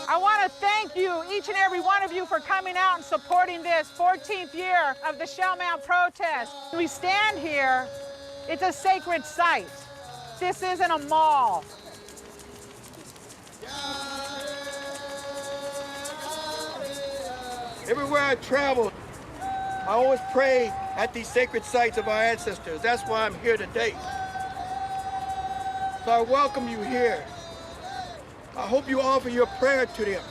I want to thank you, each and every one of you, for coming out and supporting this 14th year of the Shell Mound protest. We stand here, it's a sacred site. This isn't a mall. Everywhere I travel, I always pray at these sacred sites of our ancestors. That's why I'm here today. So I welcome you here. I hope you offer your prayer to them.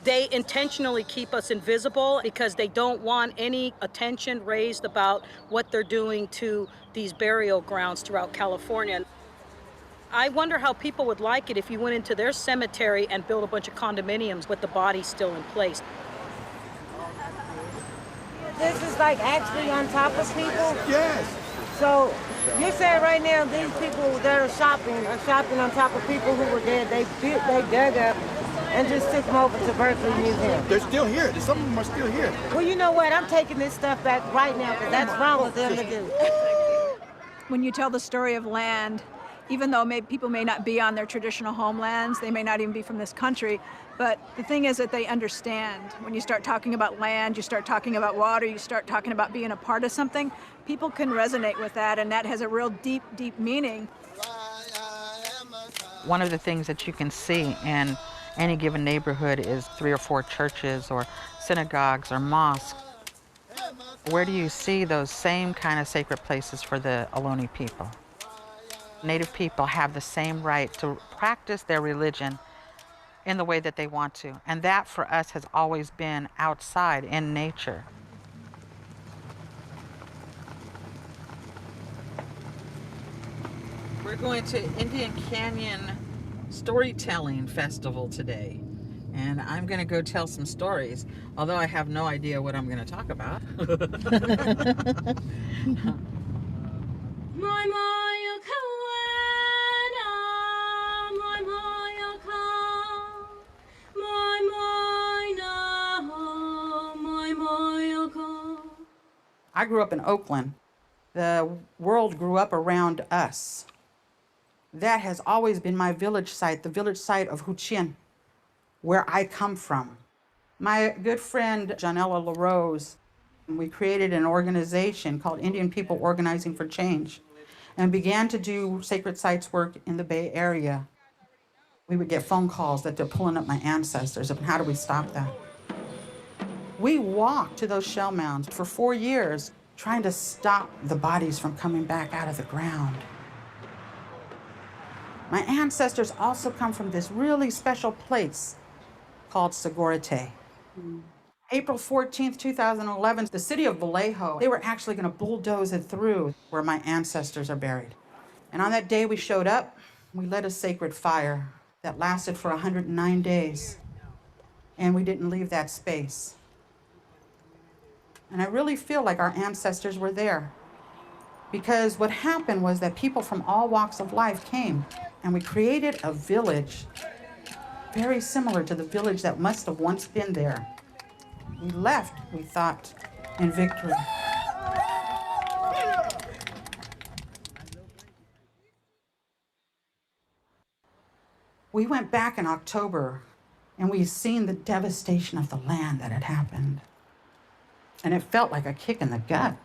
They intentionally keep us invisible because they don't want any attention raised about what they're doing to these burial grounds throughout California. I wonder how people would like it if you went into their cemetery and built a bunch of condominiums with the bodies still in place. This is like actually on top of people? Yes. So you're saying right now these people that are shopping on top of people who were dead. They dug up and just took them over to Berkeley Museum. They're still here. Some of them are still here. Well, you know what? I'm taking this stuff back right now because that's wrong with them to do. When you tell the story of land, even though people may not be on their traditional homelands, they may not even be from this country, but the thing is that they understand. When you start talking about land, you start talking about water, you start talking about being a part of something, people can resonate with that, and that has a real deep, deep meaning. One of the things that you can see in any given neighborhood is 3 or 4 churches or synagogues or mosques. Where do you see those same kind of sacred places for the Ohlone people? Native people have the same right to practice their religion in the way that they want to. And that for us has always been outside in nature. We're going to Indian Canyon Storytelling Festival today. And I'm going to go tell some stories, although I have no idea what I'm going to talk about. I grew up in Oakland. The world grew up around us. That has always been my village site, the village site of Huchiun, where I come from. My good friend, Janella LaRose, we created an organization called Indian People Organizing for Change and began to do sacred sites work in the Bay Area. We would get phone calls that they're pulling up my ancestors, and how do we stop that? We walked to those shell mounds for 4 years, trying to stop the bodies from coming back out of the ground. My ancestors also come from this really special place called Sogorea Te. April 14th, 2011, the city of Vallejo, they were actually going to bulldoze it through where my ancestors are buried. And on that day we showed up, we lit a sacred fire that lasted for 109 days. And we didn't leave that space. And I really feel like our ancestors were there. Because what happened was that people from all walks of life came, and we created a village very similar to the village that must have once been there. We left, we thought, in victory. We went back in October, and we seen the devastation of the land that had happened. And it felt like a kick in the gut.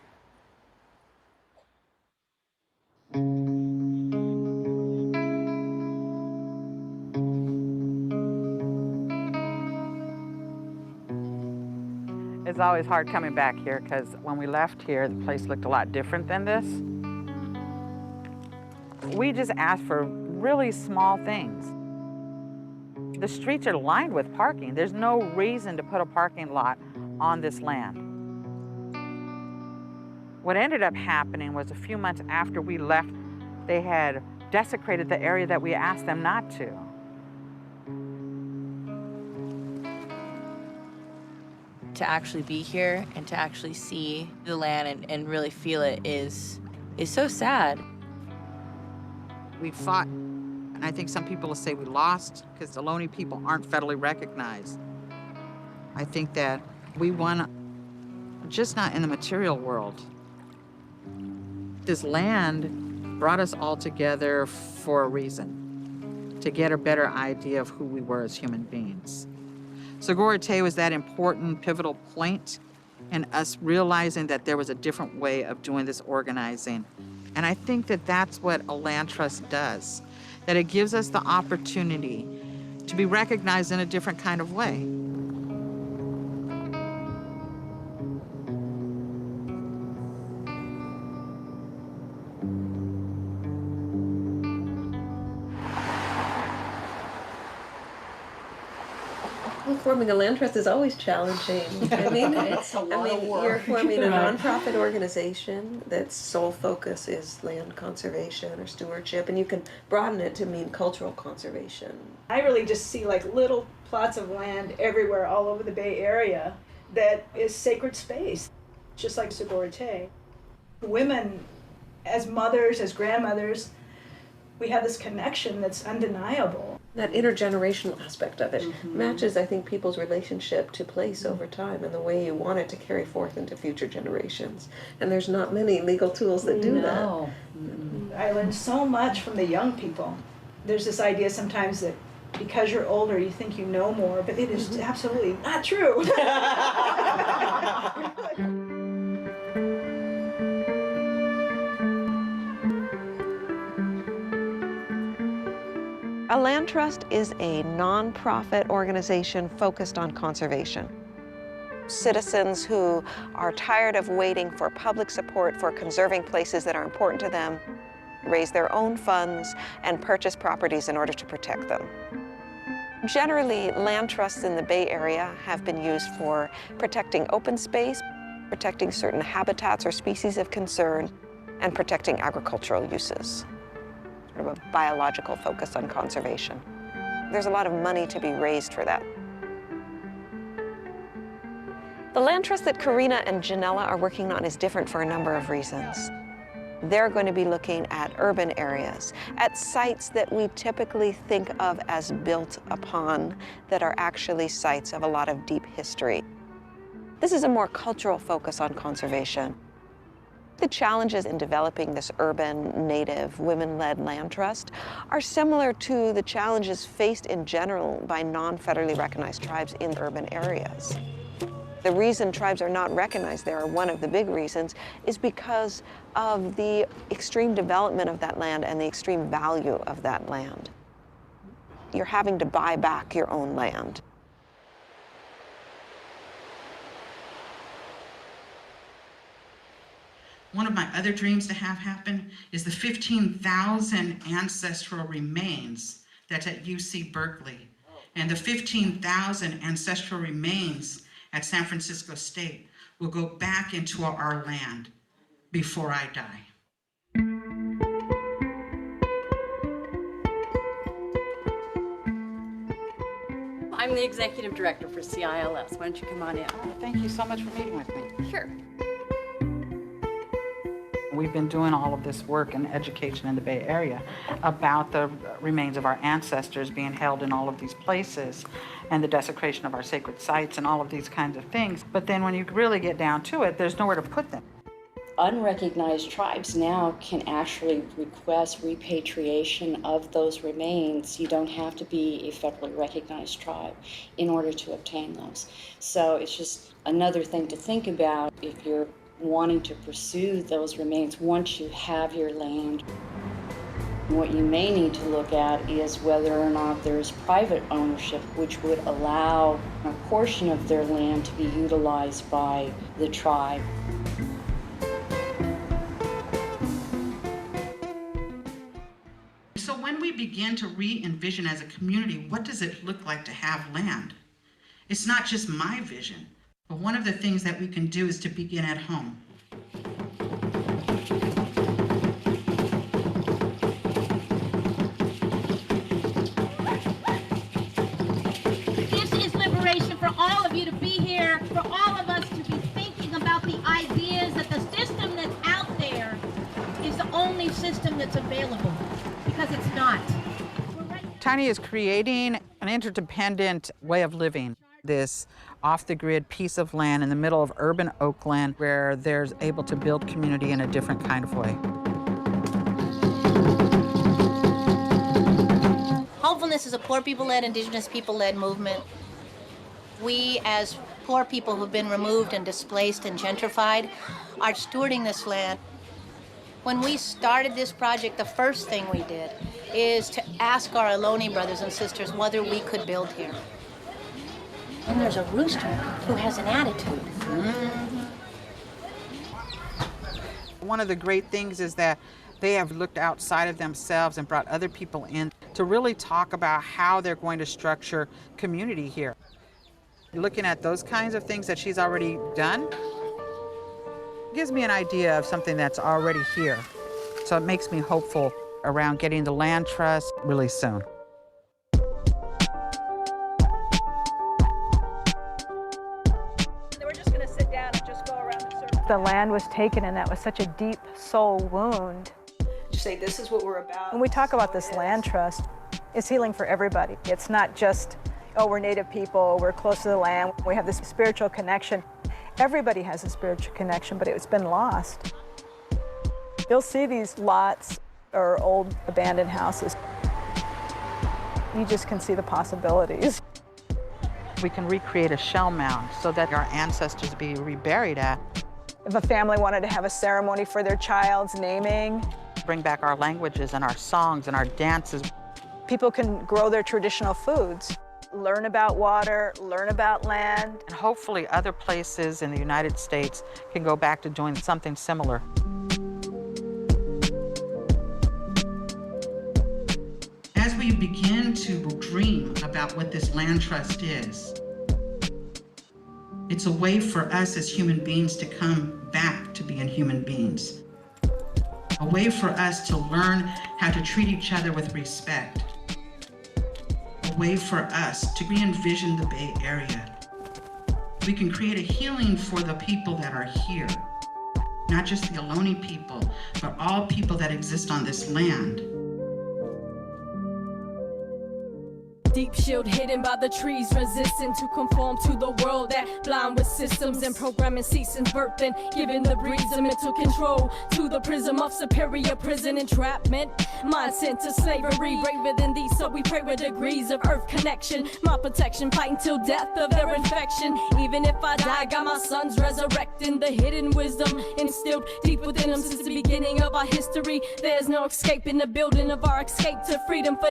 It's always hard coming back here because when we left here, the place looked a lot different than this. We just asked for really small things. The streets are lined with parking. There's no reason to put a parking lot on this land. What ended up happening was a few months after we left, they had desecrated the area that we asked them not to. To actually be here and to actually see the land and really feel it is so sad. We fought, and I think some people will say we lost because the Ohlone people aren't federally recognized. I think that we won, just not in the material world. This land brought us all together for a reason, to get a better idea of who we were as human beings. Sogorea Te was that important, pivotal point in us realizing that there was a different way of doing this organizing. And I think that that's what a land trust does, that it gives us the opportunity to be recognized in a different kind of way. Well, forming a land trust is always challenging. I mean, It's a lot of work. you're forming a Right. nonprofit organization that's sole focus is land conservation or stewardship, and you can broaden it to mean cultural conservation. I really just see like little plots of land everywhere all over the Bay Area that is sacred space, just like Sogorea Te. Women, as mothers, as grandmothers, we have this connection that's undeniable. That intergenerational aspect of it matches, I think, people's relationship to place over time and the way you want it to carry forth into future generations. And there's not many legal tools that do that. I learned so much from the young people. There's this idea sometimes that because you're older, you think you know more, but it is absolutely not true. A land trust is a nonprofit organization focused on conservation. Citizens who are tired of waiting for public support for conserving places that are important to them raise their own funds and purchase properties in order to protect them. Generally, land trusts in the Bay Area have been used for protecting open space, protecting certain habitats or species of concern, and protecting agricultural uses. Sort of a biological focus on conservation. There's a lot of money to be raised for that. The land trust that Corrina and Janella are working on is different for a number of reasons. They're going to be looking at urban areas, at sites that we typically think of as built upon, that are actually sites of a lot of deep history. This is a more cultural focus on conservation. The challenges in developing this urban, native, women-led land trust are similar to the challenges faced in general by non-federally recognized tribes in urban areas. The reason tribes are not recognized there, or one of the big reasons, is because of the extreme development of that land and the extreme value of that land. You're having to buy back your own land. One of my other dreams to have happen is the 15,000 ancestral remains that's at UC Berkeley, and the 15,000 ancestral remains at San Francisco State will go back into our land before I die. I'm the executive director for CILS. Why don't you come on in? Oh, thank you so much for meeting with me. Sure. We've been doing all of this work in education in the Bay Area about the remains of our ancestors being held in all of these places and the desecration of our sacred sites and all of these kinds of things. But then when you really get down to it, there's nowhere to put them. Unrecognized tribes now can actually request repatriation of those remains. You don't have to be a federally recognized tribe in order to obtain those. So it's just another thing to think about if you're wanting to pursue those remains once you have your land. What you may need to look at is whether or not there's private ownership, which would allow a portion of their land to be utilized by the tribe. So when we begin to re-envision as a community, what does it look like to have land? It's not just my vision, but one of the things that we can do is to begin at home. inspiration for all of you to be here, for all of us to be thinking about the ideas that the system that's out there is the only system that's available, because it's not. Tiny is creating an interdependent way of living, this off-the-grid piece of land in the middle of urban Oakland where there's able to build community in a different kind of way. Hopefulness is a poor people-led, indigenous people-led movement. We, as poor people who've been removed and displaced and gentrified, are stewarding this land. When we started this project, the first thing we did is to ask our Ohlone brothers and sisters whether we could build here. And there's a rooster who has an attitude. One of the great things is that they have looked outside of themselves and brought other people in to really talk about how they're going to structure community here. Looking at those kinds of things that she's already done gives me an idea of something that's already here. So it makes me hopeful around getting the land trust really soon. We're just going to sit down and just go around the circle. The land was taken, and that was such a deep soul wound. Just say, this is what we're about. When we talk about this land trust, it's healing for everybody. It's not just, oh, we're Native people, we're close to the land, we have this spiritual connection. Everybody has a spiritual connection, but it's been lost. You'll see these lots or old abandoned houses. You just can see the possibilities. We can recreate a shell mound so that our ancestors be reburied at. If a family wanted to have a ceremony for their child's naming, bring back our languages and our songs and our dances. People can grow their traditional foods, learn about water, learn about land. And hopefully other places in the United States can go back to doing something similar. As we begin to dream about what this land trust is, it's a way for us as human beings to come back to being human beings. A way for us to learn how to treat each other with respect. A way for us to re-envision the Bay Area. We can create a healing for the people that are here. Not just the Ohlone people, but all people that exist on this land. Deep shield hidden by the trees, resistant to conform to the world that blind with systems and programming ceasing birth and giving the breeds of mental control to the prism of superior prison entrapment. Mind sent to slavery, braver than these, so we pray with degrees of earth connection. My protection, fighting till death of their infection. Even if I die, got my sons resurrecting the hidden wisdom instilled deep within them since the beginning of our history. There's no escaping the building of our escape to freedom for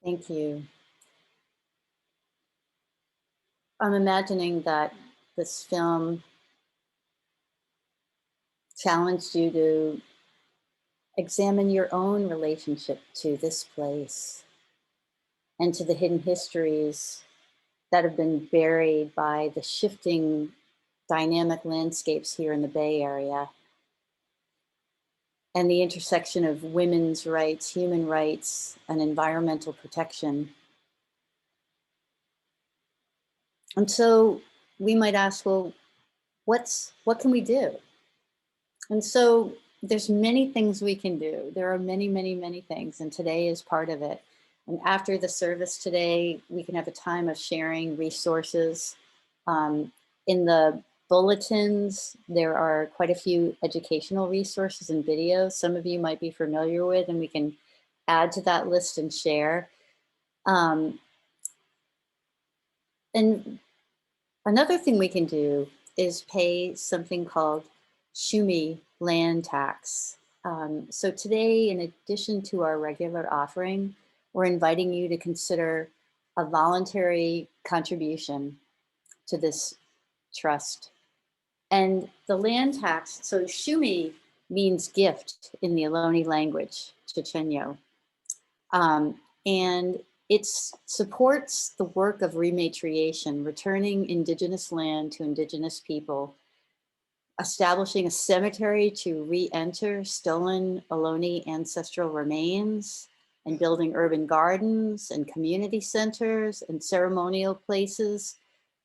Thank you. I'm imagining that this film challenged you to examine your own relationship to this place and to the hidden histories that have been buried by the shifting dynamic landscapes here in the Bay Area and the intersection of women's rights, human rights, and environmental protection. And so we might ask, well, what can we do? And so there's many things we can do. There are many, many, many things, and today is part of it. And after the service today, we can have a time of sharing resources. In the bulletins. There are quite a few educational resources and videos some of you might be familiar with, and we can add to that list and share. And another thing we can do is pay something called Shumi land tax. So today, in addition to our regular offering, we're inviting you to consider a voluntary contribution to this trust. And the land tax, so Shumi means gift in the Ohlone language, Chochenyo. And it supports the work of rematriation, returning indigenous land to indigenous people, establishing a cemetery to re-enter stolen Ohlone ancestral remains, and building urban gardens and community centers and ceremonial places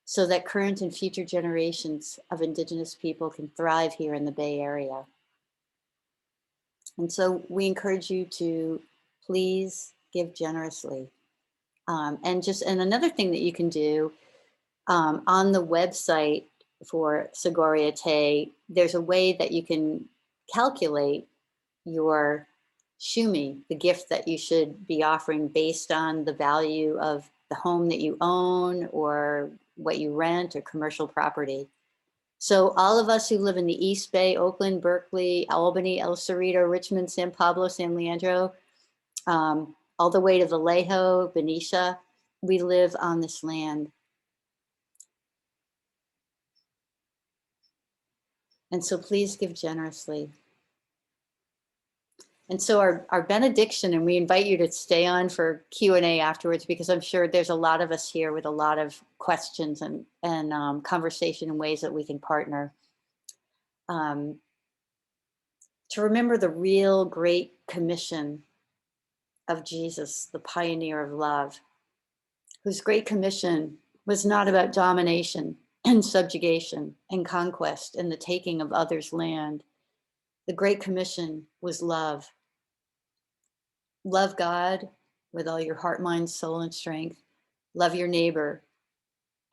so that current and future generations of indigenous people can thrive here in the Bay Area. And so we encourage you to please give generously. And another thing that you can do on the website for Sogorea Te, there's a way that you can calculate your Shumi, the gift that you should be offering based on the value of the home that you own or what you rent or commercial property. So all of us who live in the East Bay, Oakland, Berkeley, Albany, El Cerrito, Richmond, San Pablo, San Leandro, all the way to Vallejo, Benicia, we live on this land. And so please give generously. And so our benediction, and we invite you to stay on for Q&A afterwards, because I'm sure there's a lot of us here with a lot of questions and conversation in ways that we can partner. To remember the real great commission of Jesus, the pioneer of love, whose great commission was not about domination and subjugation and conquest and the taking of others' land. The great commission was love. Love God with all your heart, mind, soul, and strength. Love your neighbor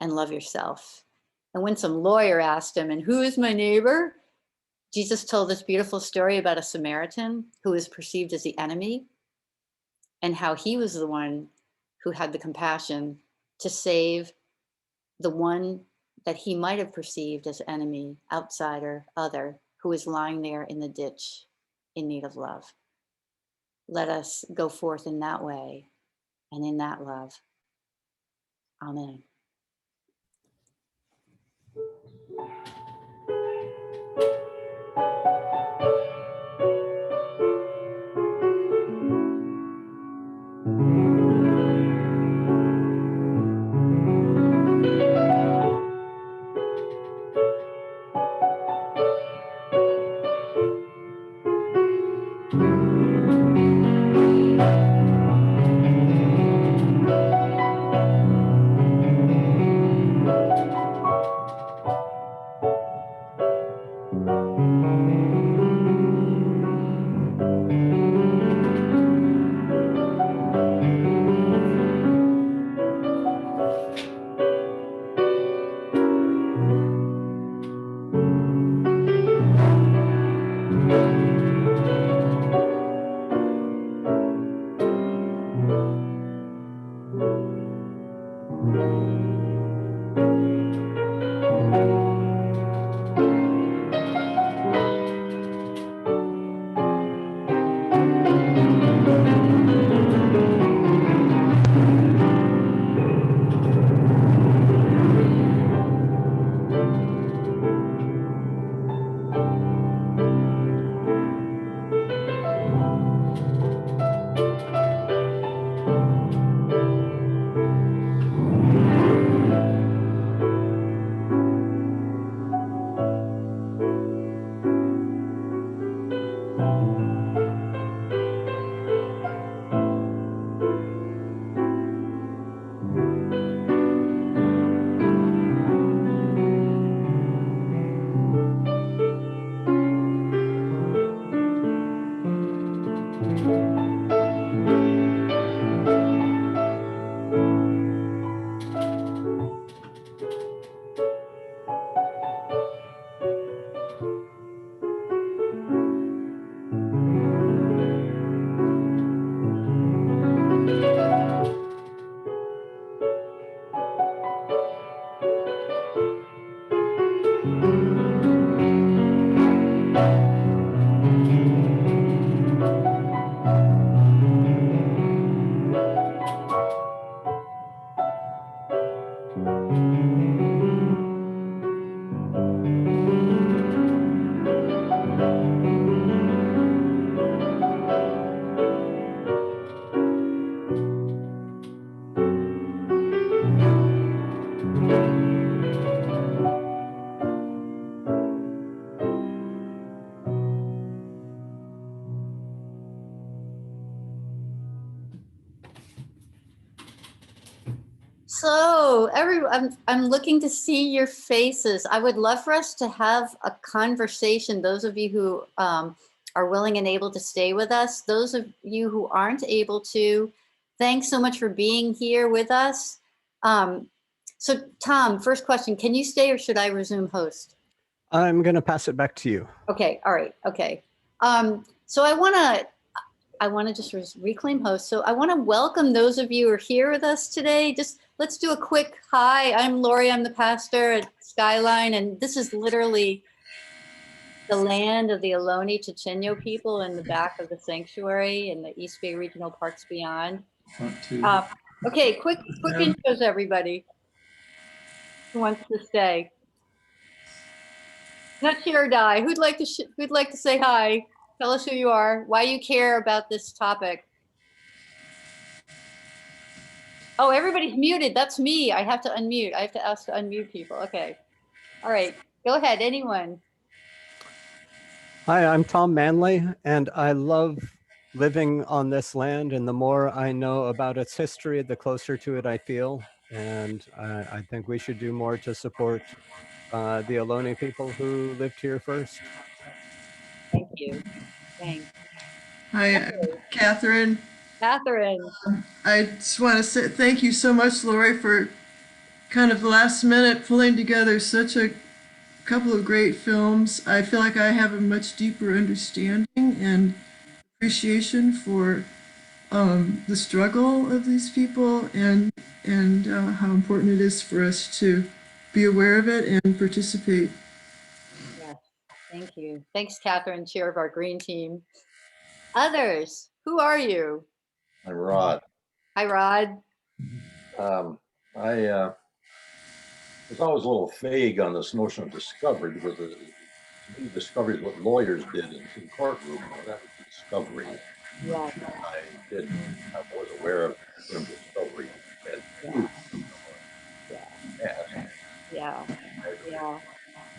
and love yourself. And when some lawyer asked him, and who is my neighbor? Jesus told this beautiful story about a Samaritan who was perceived as the enemy and how he was the one who had the compassion to save the one that he might have perceived as enemy, outsider, other, who was lying there in the ditch in need of love. Let us go forth in that way and in that love. Amen. So I'm looking to see your faces. I would love for us to have a conversation. Those of you who are willing and able to stay with us, those of you who aren't able to, thanks so much for being here with us. So Tom, first question, can you stay or should I resume host? I'm going to pass it back to you. Okay, all right, okay. So I want to just reclaim host. So I want to welcome those of you who are here with us today. Just let's do a quick hi. I'm Lori, I'm the pastor at Skyline, and this is literally the land of the Ohlone Chochenyo people in the back of the sanctuary in the East Bay Regional Parks beyond. Okay, quick intros, everybody. Who wants to stay? Not cheer or die. Who'd like to say hi? Tell us who you are, why you care about this topic. Oh, everybody's muted. That's me. I have to unmute. I have to ask to unmute people. Okay. All right. Go ahead. Anyone. Hi, I'm Tom Manley, and I love living on this land. And the more I know about its history, the closer to it I feel. And I think we should do more to support the Ohlone people who lived here first. Thank you. Thanks. Hi, I'm Catherine. Catherine. I just want to say thank you so much, Lori, for kind of last minute pulling together such a couple of great films. I feel like I have a much deeper understanding and appreciation for the struggle of these people and how important it is for us to be aware of it and participate. Yes, thank you. Thanks, Catherine, chair of our green team. Others, who are you? I'm Rod. Hi, Rod. I was always a little vague on this notion of discovery because to me, discovery is what lawyers did in courtroom. That was discovery. Yeah. I was aware of the term discovery and proof. Yeah. Yeah.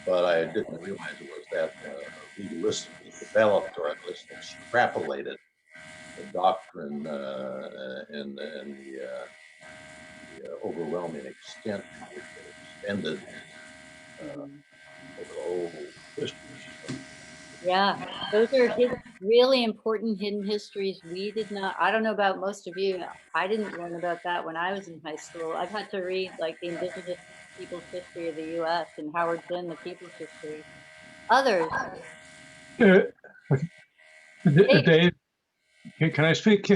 But I didn't realize it was that legalistically developed or at least extrapolated the doctrine and the overwhelming extent to which it extended over the whole history. Yeah, those are really important hidden histories. We did not, I don't know about most of you. I didn't learn about that when I was in high school. I've had to read like the Indigenous People's History of the US and Howard Zinn, the People's History. Others. Dave, can I speak?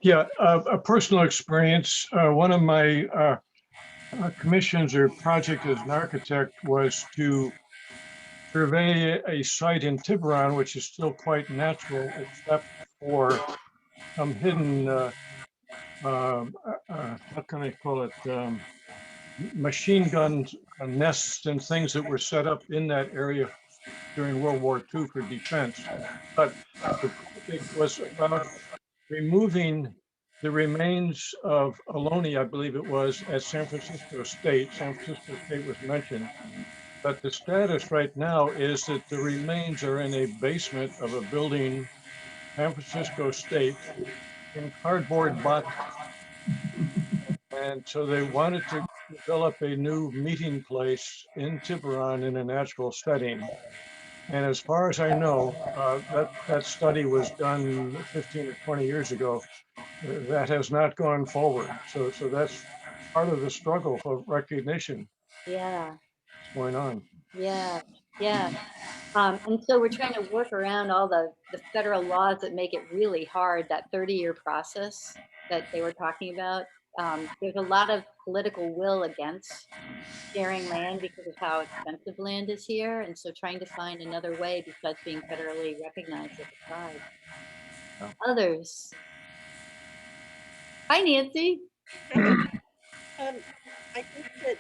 Yeah, a personal experience. One of my commissions or project as an architect was to survey a site in Tiburon, which is still quite natural, except for some hidden, how can I call it, machine gun nests and things that were set up in that area during World War II for defense. But the project was about removing the remains of Ohlone, I believe it was, at San Francisco State. San Francisco State was mentioned. But the status right now is that the remains are in a basement of a building, San Francisco State, in cardboard boxes. And so they wanted to develop a new meeting place in Tiburon in a natural setting. And as far as I know, that study was done 15 or 20 years ago. That has not gone forward. So that's part of the struggle for recognition. Yeah. What's going on? Yeah. Yeah. And so we're trying to work around all the federal laws that make it really hard, that 30-year process that they were talking about. There's a lot of political will against sharing land because of how expensive land is here. And so trying to find another way besides being federally recognized as a tribe. Others. Hi, Nancy. I think that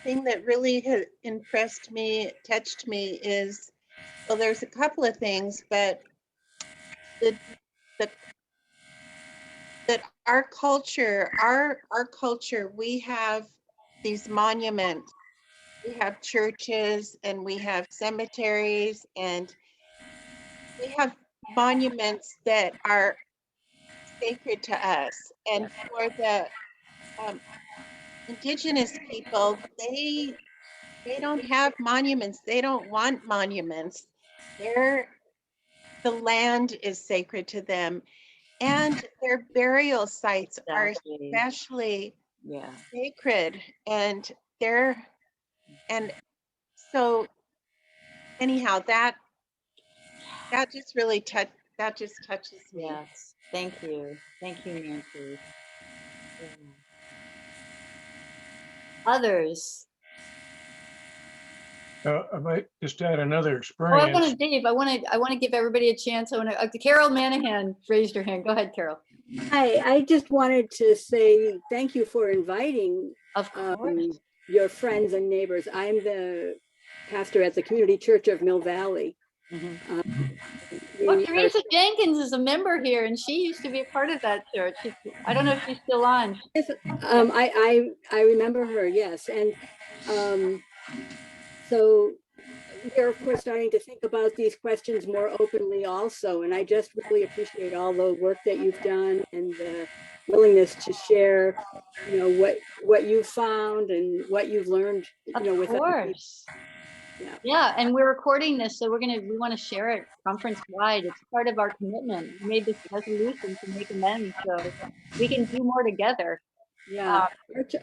thing that really had impressed me, touched me is, well, there's a couple of things, but that our culture, we have these monuments, we have churches and we have cemeteries and we have monuments that are sacred to us. And for the indigenous people, they don't have monuments. They don't want monuments. The land is sacred to them, and their burial sites are especially sacred. And so anyhow, that just really touches me. Yes, thank you, Nancy. Yeah. Others. I might just add another Oh, I experience. want to, Dave. I want to give everybody a chance. I want to. Carol Manahan raised her hand. Go ahead, Carol. Hi, I just wanted to say thank you for inviting your friends and neighbors. I'm the pastor at the Community Church of Mill Valley. Well, Teresa Jenkins is a member here, and she used to be a part of that church. I don't know if she's still on. I remember her, yes. And so we're of course starting to think about these questions more openly also. And I just really appreciate all the work that you've done and the willingness to share, you know, what you've found and what you've learned, you know, with other people. Yeah, and we're recording this, so we want to share it conference wide. It's part of our commitment. We made this resolution to make amends, so we can do more together. Yeah,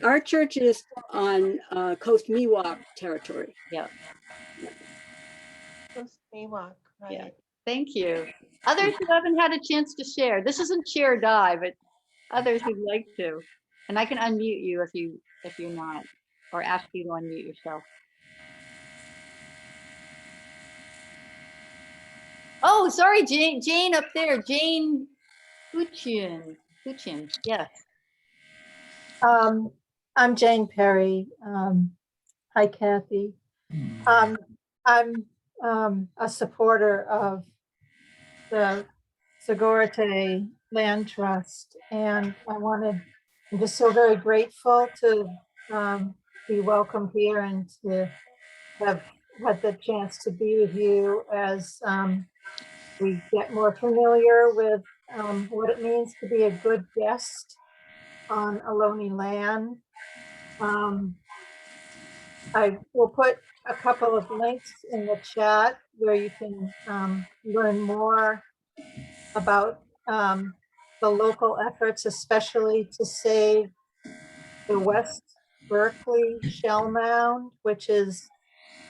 our church is on Coast Miwok territory. Yeah. Coast Miwok, right. Yeah. Thank you. Others who haven't had a chance to share. This isn't share or die, but others who'd like to. And I can unmute you if you're not, or ask you to unmute yourself. Oh, sorry, Jane up there. Jane Huchiun, yes. I'm Jane Perry. Hi, Kathy. I'm a supporter of the Sogorea Te Land Trust, and I'm just so very grateful to be welcomed here and to have had the chance to be with you as we get more familiar with what it means to be a good guest on Ohlone land. I will put a couple of links in the chat where you can learn more about the local efforts, especially to save the West Berkeley Shell Mound, which is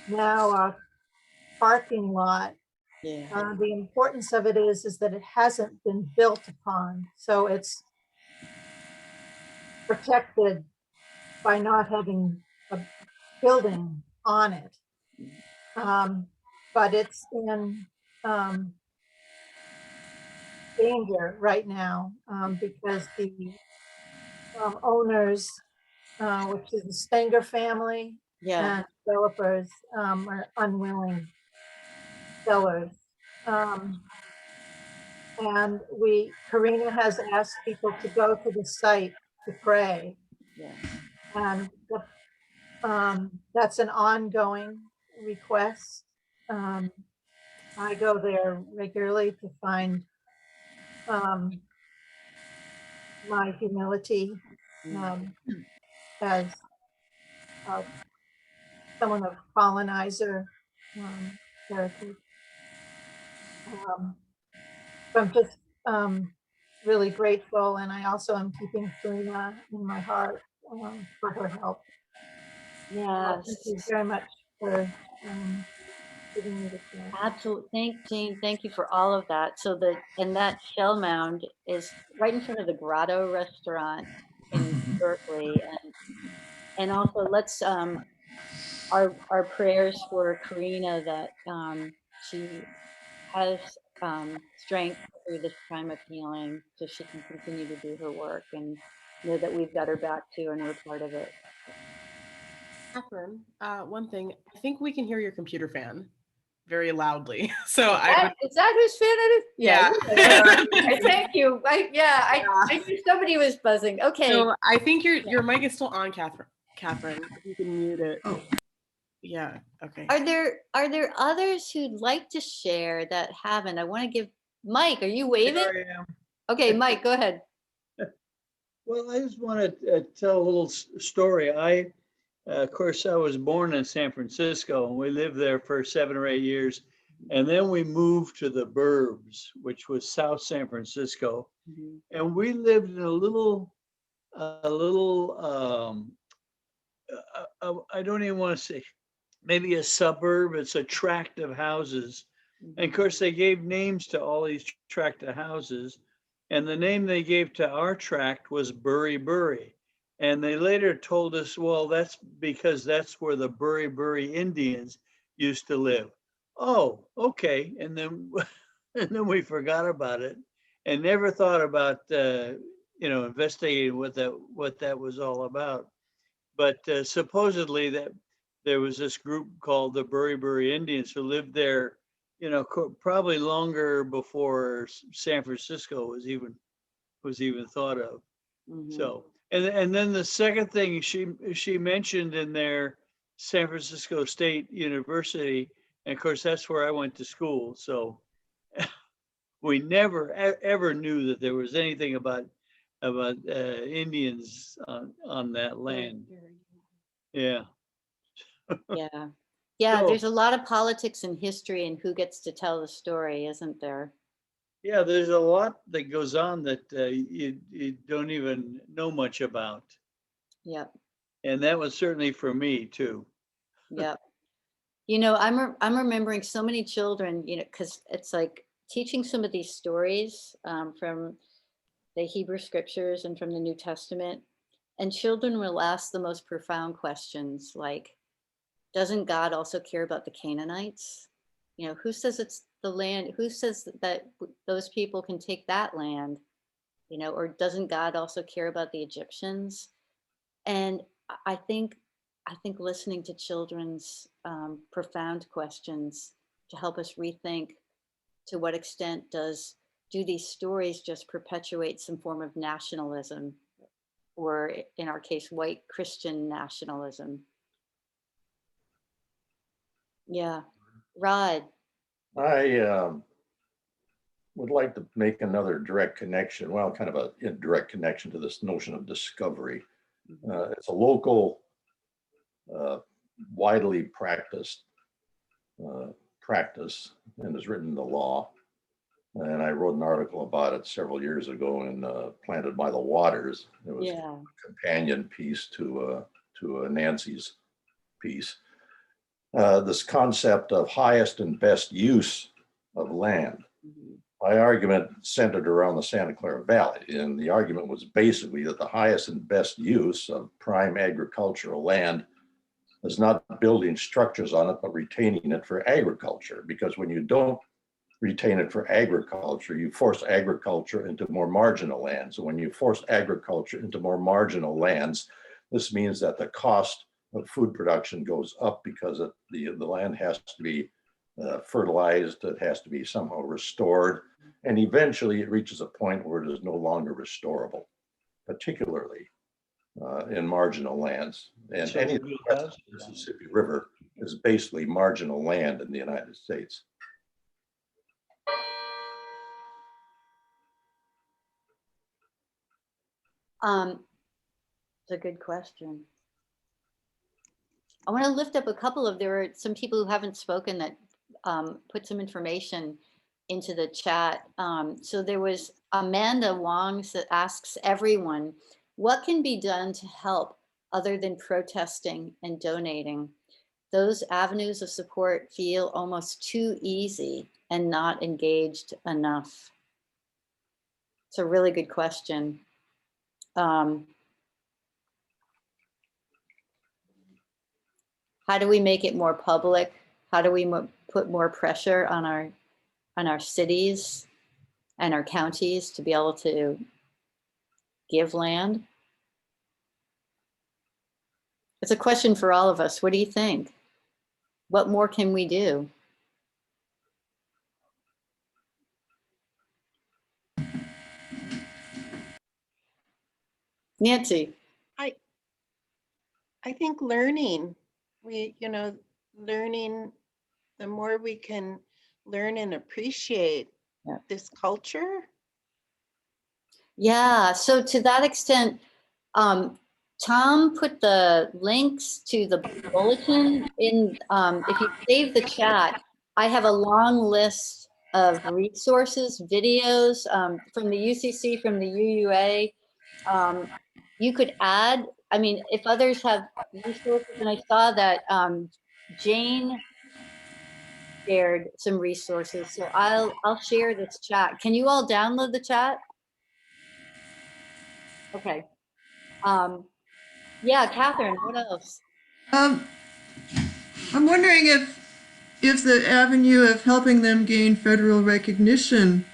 now a parking lot. The importance of it is that it hasn't been built upon, so it's protected by not having a building on it. But it's in danger right now because the owners, which is the Stenger family, and developers are unwilling sellers. And Corrina has asked people to go to the site to pray. And that's an ongoing request. I go there regularly to find my humility as someone of colonizer heritage. So I'm just really grateful, and I also am keeping Corrina in my heart for her help. Yes. Thank you very much for giving me the chance. Absolutely. Jane, thank you for all of that. So that shell mound is right in front of the Grotto restaurant in Berkeley. And also let's our prayers for Corrina that she has strength through this time of healing so she can continue to do her work, and know that we've got her back too and we're part of it. Catherine, one thing, I think we can hear your computer fan very loudly. So Is that whose fan it is? Yeah. Thank you. I knew somebody was buzzing. Okay. So I think your mic is still on, Catherine. If you can mute it. Oh. Yeah. Okay. Are there others who'd like to share that haven't? I want to give Mike. Are you waving? There I am. Okay, Mike, go ahead. Well, I just want to tell a little story. Of course, I was born in San Francisco, and we lived there for 7 or 8 years. And then we moved to the burbs, which was South San Francisco. And we lived in a little, I don't even want to say, maybe a suburb. It's a tract of houses. And of course, they gave names to all these tract of houses. And the name they gave to our tract was Burry Burry. And they later told us, well, that's because that's where the Burry Burry Indians used to live. Oh, okay. And then, and then we forgot about it and never thought about, investigating what that was all about. But supposedly that there was this group called the Burry Burry Indians who lived there, probably longer before San Francisco was even thought of. So, and then the second thing she mentioned in there, San Francisco State University, and of course that's where I went to school. So we never ever knew that there was anything about Indians on that land. Yeah. Yeah. Yeah, So, there's a lot of politics and history and who gets to tell the story, isn't there? yeah, there's a lot that goes on that you don't even know much about. Yep. And that was certainly for me too. Yep. I'm remembering so many children, because it's like teaching some of these stories from the Hebrew scriptures and from the New Testament. And children will ask the most profound questions like, doesn't God also care about the Canaanites? Who says it's the land? Who says that those people can take that land? Or doesn't God also care about the Egyptians? And I think listening to children's profound questions to help us rethink to what extent do these stories just perpetuate some form of nationalism, or in our case, white Christian nationalism? Yeah. Rod. I would like to make another direct connection, well, kind of a indirect connection to this notion of discovery. It's a local, widely practiced practice and is written in the law. And I wrote an article about it several years ago in Planted by the Waters. It was a companion piece to Nancy's piece. This concept of highest and best use of land. My argument centered around the Santa Clara Valley, and the argument was basically that the highest and best use of prime agricultural land is not building structures on it, but retaining it for agriculture. Because when you don't retain it for agriculture, you force agriculture into more marginal lands. And when you force agriculture into more marginal lands, this means that the cost of food production goes up because the land has to be fertilized, it has to be somehow restored, and eventually it reaches a point where it is no longer restorable, particularly in marginal lands. And So any of the west of the Mississippi River is basically marginal land in the United States. It's a good question. I want to lift up there are some people who haven't spoken that put some information into the chat. So there was Amanda Wong that asks everyone, what can be done to help other than protesting and donating? Those avenues of support feel almost too easy and not engaged enough. It's a really good question. How do we make it more public? How do we put more pressure on our cities and our counties to be able to give land? It's a question for all of us. What do you think? What more can we do? Nancy. I think learning, learning, the more we can learn and appreciate this culture. Yeah, so to that extent, Tom put the links to the bulletin in, if you save the chat, I have a long list of resources, videos from the UCC, from the UUA. You could add, I mean, if others have resources, and I saw that Jane shared some resources, so I'll share this chat. Can you all download the chat? Okay. Yeah, Catherine, what else? I'm wondering if the avenue of helping them gain federal recognition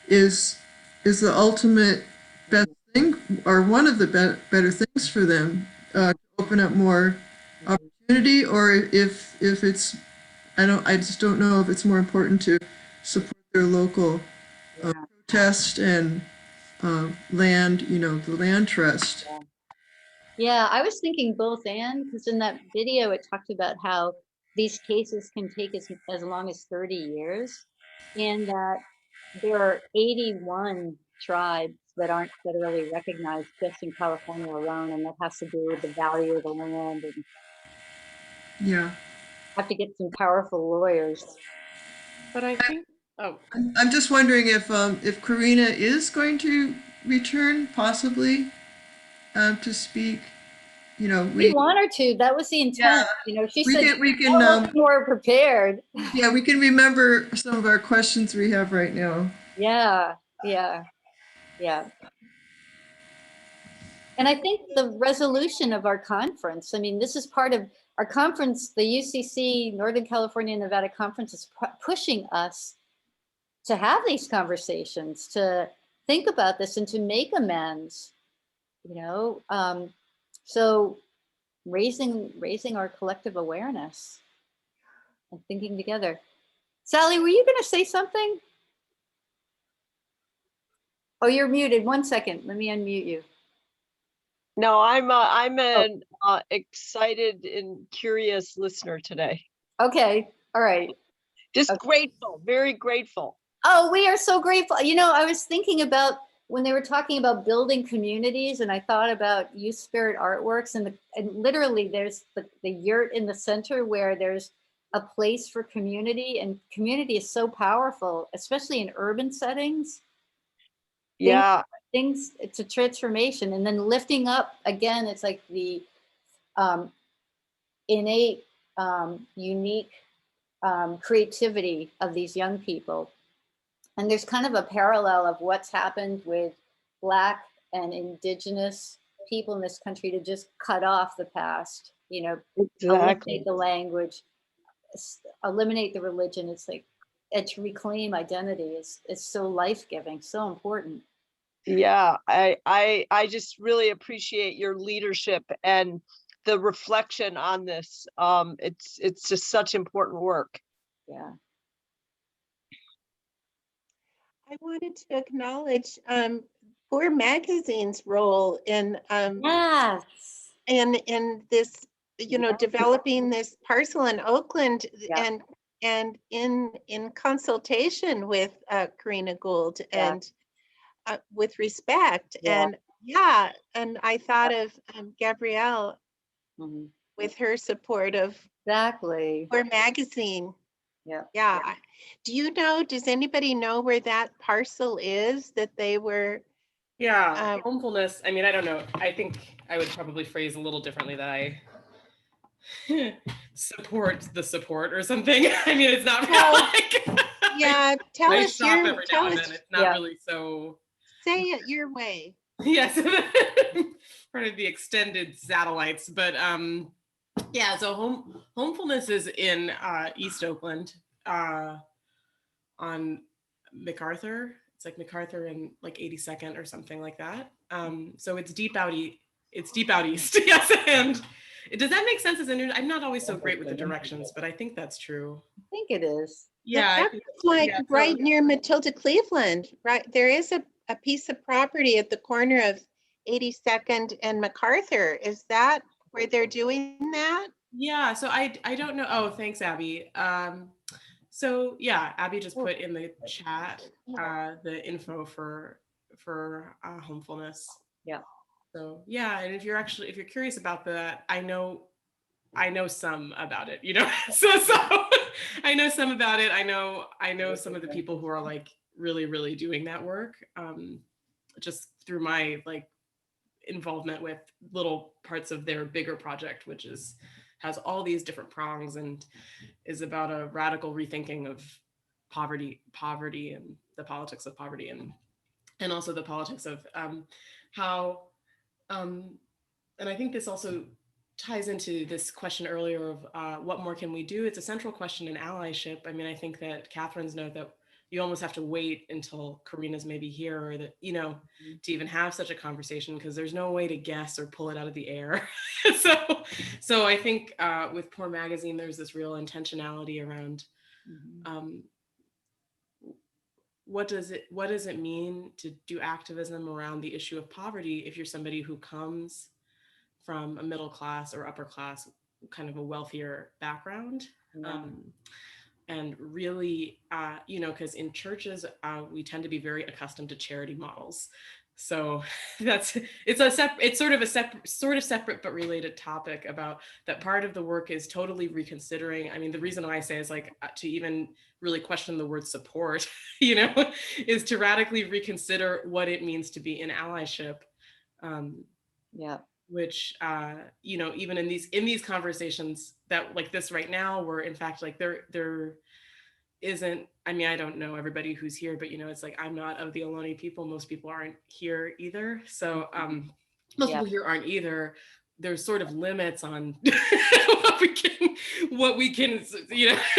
is the ultimate best thing, or one of the better things for them, to open up more opportunity, or if it's, I just don't know if it's more important to support their local protest and land, the land trust. Yeah, I was thinking both and, because in that video it talked about how these cases can take as long as 30 years, and that there are 81 tribes that aren't federally recognized just in California alone, and that has to do with the value of the land, and Yeah. have to get some powerful lawyers. But I think, oh, I'm just wondering if Corrina is going to return, possibly, to speak. We want her to. That was the intent. She said we can more prepared. Yeah, we can remember some of our questions we have right now. Yeah. And I think the resolution of our conference, I mean, this is part of our conference, the UCC Northern California and Nevada Conference is pushing us to have these conversations, to think about this and to make amends, so raising our collective awareness and thinking together. Sally, were you going to say something? Oh, you're muted. 1 second. Let me unmute you. No, I'm an excited and curious listener today. Okay. All right. Just grateful, very grateful. Oh, we are so grateful. I was thinking about when they were talking about building communities, and I thought about Youth Spirit Artworks, and literally there's the yurt in the center where there's a place for community, and community is so powerful, especially in urban settings. Yeah. It's a transformation. And then lifting up, again, it's like the innate, unique creativity of these young people. And there's kind of a parallel of what's happened with Black and Indigenous people in this country to just cut off the past, eliminate the language, eliminate the religion. It's like, and to reclaim identity is so life-giving, so important. Yeah, I just really appreciate your leadership and the reflection on this. It's just such important work. Yeah. I wanted to acknowledge Poor Magazine's role in in this, developing this parcel in Oakland, and in consultation with Corrina Gould and with respect. And and I thought of Gabrielle with her support of Poor Magazine. Yeah. Do you know, does anybody know where that parcel is that they were? Yeah, homefulness. I mean, I don't know. I think I would probably phrase a little differently that I support the support or something. I mean, it's not like yeah, tell I us shop your, every now and then. It's not really so. Say it your way. Yes, part of the extended satellites, but yeah. So homefulness is in East Oakland, on MacArthur. It's like MacArthur and like 82nd or something like that. So it's deep out east. It's deep out east. Yes, and does that make sense? I'm not always so great with the directions, but I think that's true. I think it is. Yeah, that's like right near Matilda Cleveland. Right, there is a piece of property at the corner of 82nd and MacArthur. Is that where they're doing that? Yeah. So I don't know. Oh, thanks, Abby. So yeah, Abby just put in the chat the info for homefulness. Yeah. So yeah, and if you're curious about that, I know some about it, so I know some about it. I know some of the people who are like really, really doing that work, just through my like involvement with little parts of their bigger project, which has all these different prongs and is about a radical rethinking of poverty and the politics of poverty, and also the politics of how and I think this also ties into this question earlier of what more can we do? It's a central question in allyship. I mean, I think that Catherine's note that you almost have to wait until Corrina's maybe here, or that, to even have such a conversation, because there's no way to guess or pull it out of the air. So I think with Poor Magazine, there's this real intentionality around what does it mean to do activism around the issue of poverty if you're somebody who comes from a middle class or upper class, kind of a wealthier background. Yeah. And really, because in churches, we tend to be very accustomed to charity models. So it's sort of a separate but related topic about that. Part of the work is totally reconsidering. I mean, the reason why I say is like to even really question the word support, is to radically reconsider what it means to be in allyship. Yeah. Which even in these conversations that like this right now, where in fact like there isn't, I mean, I don't know everybody who's here, but it's like I'm not of the Ohlone people. Most people aren't here either. So most people here aren't either. There's sort of limits on what we can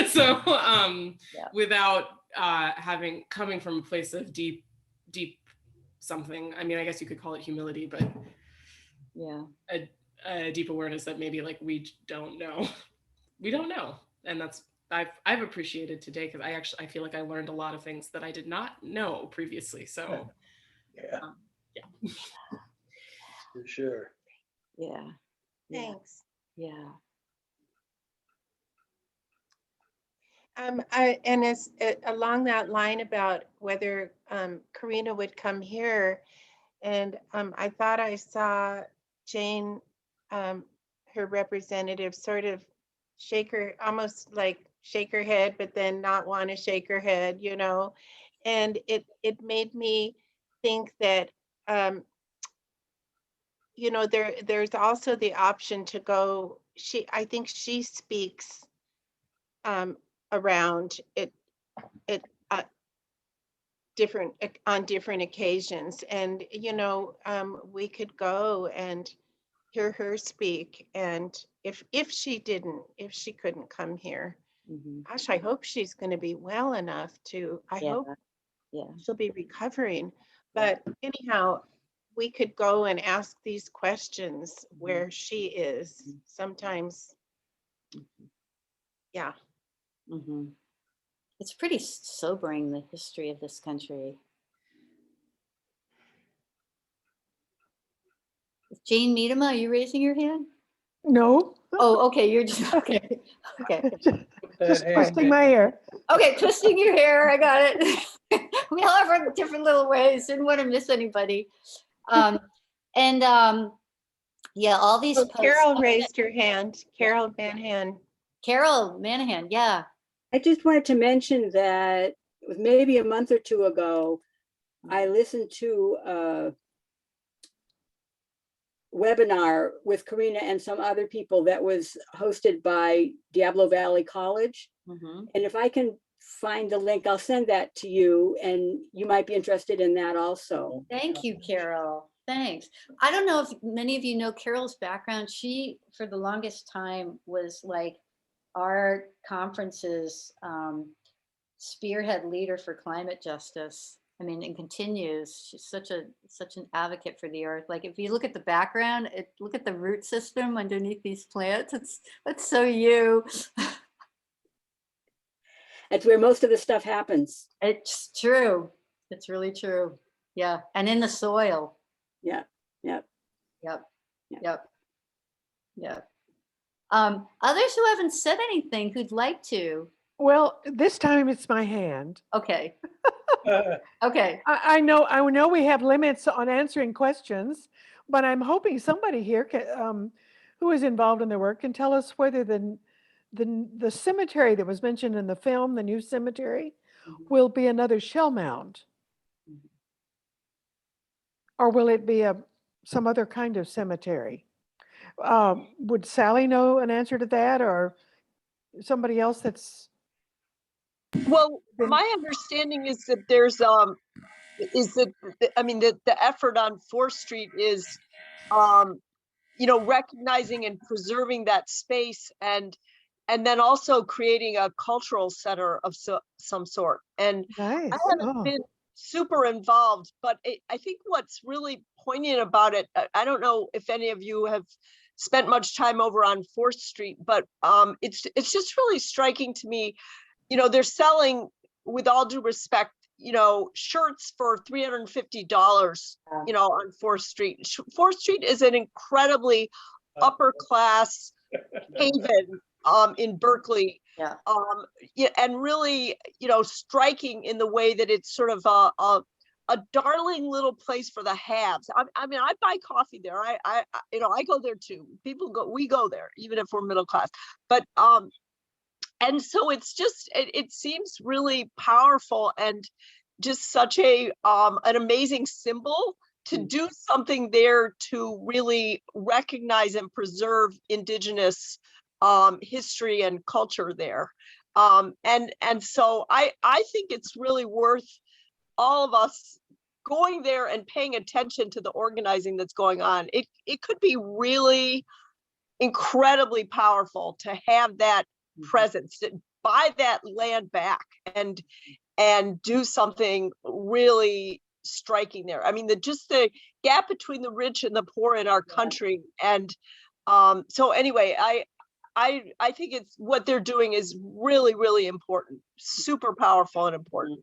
so without coming from a place of deep something. I mean, I guess you could call it humility, but a deep awareness that maybe like we don't know, and that's I've appreciated today, because I feel like I learned a lot of things that I did not know previously. So yeah, for sure. Yeah. Thanks. Yeah. And as along that line about whether Corrina would come here, and I thought I saw Jane, her representative, sort of almost like shake her head, but then not want to shake her head, and it made me think that there's also the option to go. I think she speaks around it on different occasions, and we could go and hear her speak, and if she couldn't come here, gosh, I hope she's going to be well enough to, I hope she'll be recovering, but anyhow, we could go and ask these questions where she is sometimes. Yeah. It's pretty sobering, the history of this country. Jane Miedema, are you raising your hand? No. Oh, okay. You're just okay. Okay. Just twisting my hair. Okay, twisting your hair. I got it. We all have our different little ways. Didn't want to miss anybody. Yeah, all these. Oh, Carol raised her hand. Carol Manahan. Carol Manahan. Yeah. I just wanted to mention that it was maybe a month or two ago, I listened to a webinar with Corrina and some other people that was hosted by Diablo Valley College. And if I can find the link, I'll send that to you, and you might be interested in that also. Thank you, Carol. Thanks. I don't know if many of you know Carol's background. She, for the longest time, was like our conference's spearhead leader for climate justice. I mean, and continues. She's such an advocate for the earth. Like if you look at the background, look at the root system underneath these plants. That's so you. That's where most of the stuff happens. It's true. It's really true. Yeah, and in the soil. Yeah. Others who haven't said anything who'd like to. Well, this time it's my hand. Okay. Okay. I know we have limits on answering questions, but I'm hoping somebody here who is involved in the work can tell us whether the cemetery that was mentioned in the film, the new cemetery, will be another shell mound, or will it be some other kind of cemetery? Would Sally know an answer to that, or somebody else that's? Well, my understanding is that there's I mean, the effort on 4th Street is, you know, recognizing and preserving that space, and then also creating a cultural center of some sort. And nice. I haven't been super involved, but I think what's really poignant about it, I don't know if any of you have spent much time over on 4th Street, but it's just really striking to me. You know, they're selling, with all due respect, you know, shirts for $350, you know, on 4th Street. 4th Street is an incredibly upper class haven in Berkeley. Yeah. Yeah, and really, you know, striking in the way that it's sort of a darling little place for the haves. I mean, I buy coffee there. I you know, I go there too. We go there, even if we're middle class. But and so it's just, it seems really powerful, and just such an amazing symbol to do something there to really recognize and preserve Indigenous history and culture there. And so I think it's really worth all of us going there and paying attention to the organizing that's going on. It could be really incredibly powerful to have that presence, to buy that land back and do something really striking there. I mean, just the gap between the rich and the poor in our country. And so anyway, I think it's, what they're doing is really, really important, super powerful and important.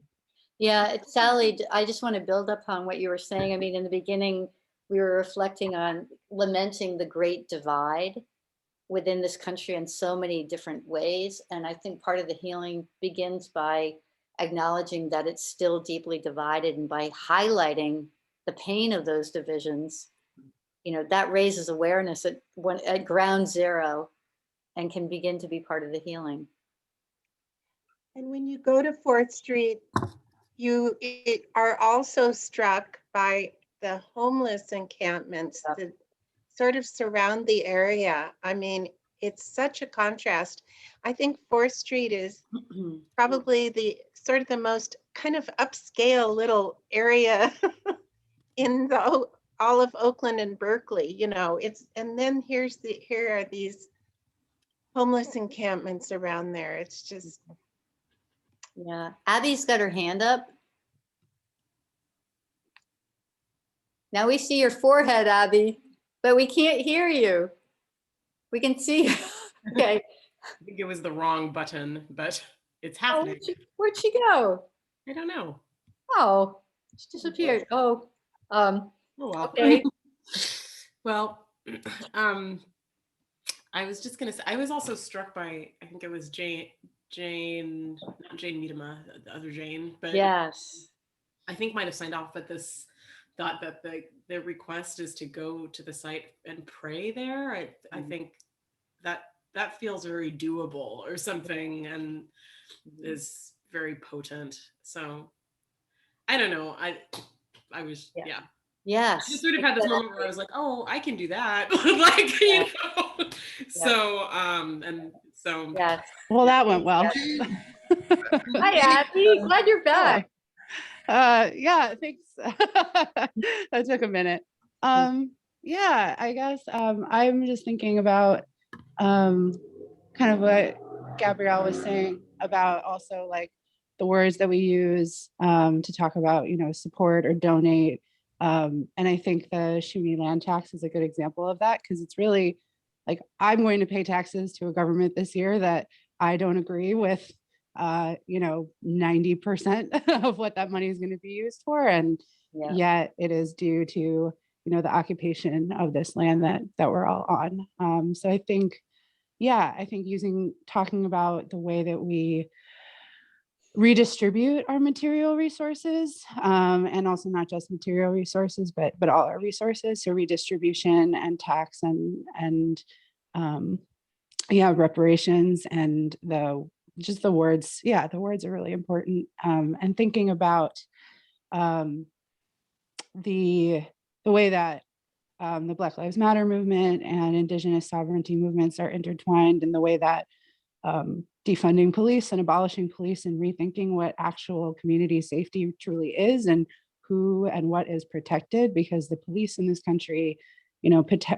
Yeah, Sally, I just want to build upon what you were saying. I mean, in the beginning, we were reflecting on lamenting the great divide within this country in so many different ways. And I think part of the healing begins by acknowledging that it's still deeply divided, and by highlighting the pain of those divisions, you know, that raises awareness at ground zero and can begin to be part of the healing. And when you go to 4th Street, you are also struck by the homeless encampments that sort of surround the area. I mean, it's such a contrast. I think 4th Street is probably the sort of the most kind of upscale little area in all of Oakland and Berkeley, you know. And then here are these homeless encampments around there. It's just. Yeah, Abby's got her hand up. Now we see your forehead, Abby, but we can't hear you. We can see you. Okay. I think it was the wrong button, but it's happening. Where'd she go? I don't know. Oh, she disappeared. Oh, well. Okay. Well, I was just gonna say, I was also struck by, I think it was Jane, not Jane Miedema, the other Jane, but yes, I think might have signed off, but this thought that the request is to go to the site and pray there. I think that feels very doable or something, and is very potent. So I don't know. I was, yeah. Yes. I just sort of had this moment where I was like, oh, I can do that. Like, you know. So, and so. Yes. Well, that went well. Hi, Abby. Glad you're back. Yeah, thanks. That took a minute. Yeah, I guess I'm just thinking about kind of what Gabrielle was saying about also like the words that we use to talk about, you know, support or donate. And I think the Shawnee land tax is a good example of that, because it's really like, I'm going to pay taxes to a government this year that I don't agree with, you know, 90% of what that money is going to be used for. And yet it is due to, you know, the occupation of this land that we're all on. So I think, yeah, I think talking about the way that we redistribute our material resources, and also not just material resources, but all our resources. So redistribution and tax and yeah, reparations and the words. Yeah, the words are really important. And thinking about the way that the Black Lives Matter movement and Indigenous sovereignty movements are intertwined, in the way that defunding police and abolishing police and rethinking what actual community safety truly is, and who and what is protected, because the police in this country,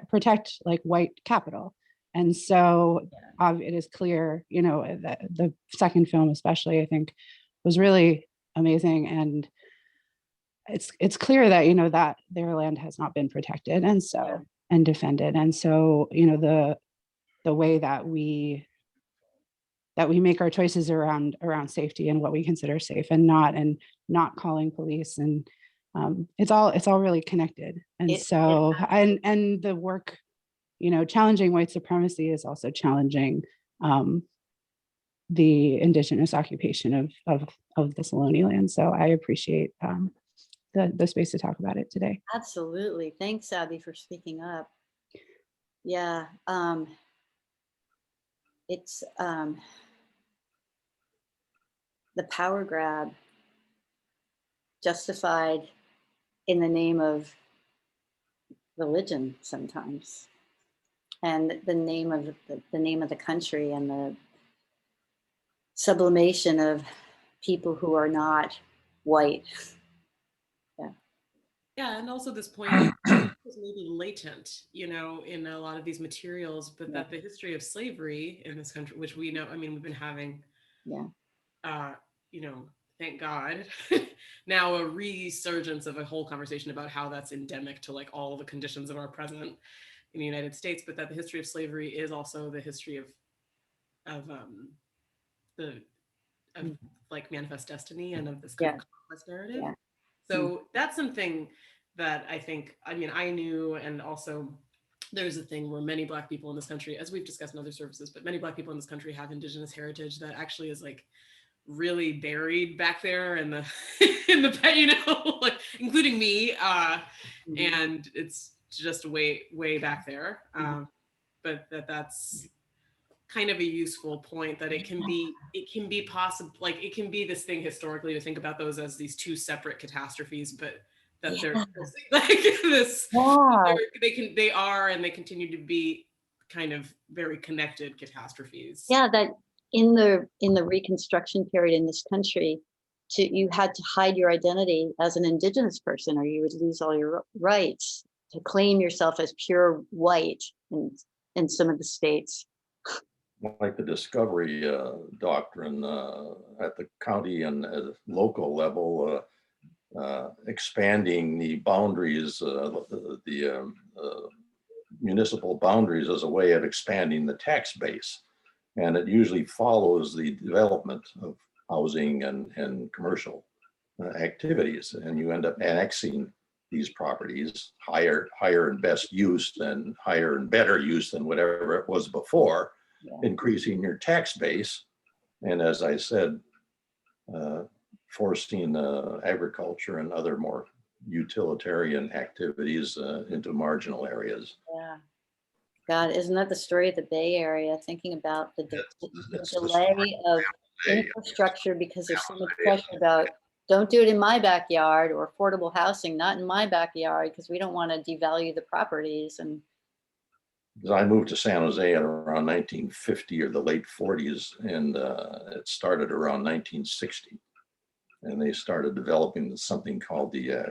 protect like white capital. And so it is clear, that the second film especially, I think, was really amazing. And it's clear that, that their land has not been protected and defended. And so, the way that we make our choices around safety and what we consider safe and not calling police, and it's all really connected. And and the work, challenging white supremacy is also challenging the Indigenous occupation of this Ohlone land. So I appreciate the space to talk about it today. Absolutely. Thanks, Abby, for speaking up. Yeah. It's the power grab justified in the name of religion sometimes, and the name of the country, and the sublimation of people who are not white. Yeah, and also this point is maybe latent, in a lot of these materials, but that the history of slavery in this country, which we know, we've been having, thank God, now a resurgence of a whole conversation about how that's endemic to like all the conditions of our present in the United States, but that the history of slavery is also the history of like manifest destiny and of this kind of complex narrative. Yeah. So that's something that I think, I knew, and also there's a thing where many Black people in this country, as we've discussed in other services, but many Black people in this country have Indigenous heritage that actually is like really buried back there in the, like including me, and it's just way back there. But that's kind of a useful point, that it can be possible, like it can be this thing historically to think about those as these two separate catastrophes, but that they're like this, they are and they continue to be kind of very connected catastrophes. Yeah, that in the Reconstruction period in this country, you had to hide your identity as an Indigenous person, or you would lose all your rights to claim yourself as pure white in some of the states. Like the discovery doctrine at the county and local level, expanding the boundaries, the municipal boundaries, as a way of expanding the tax base. And it usually follows the development of housing and commercial activities. And you end up annexing these properties, higher and best use than higher and better use than whatever it was before, increasing your tax base. And as I said, forcing agriculture and other more utilitarian activities into marginal areas. Yeah. God, isn't that the story of the Bay Area? Thinking about the delay of infrastructure because there's so much pressure about don't do it in my backyard, or affordable housing, not in my backyard, because we don't want to devalue the properties. And I moved to San Jose at around 1950 or the late 40s, and it started around 1960. And they started developing something called the, I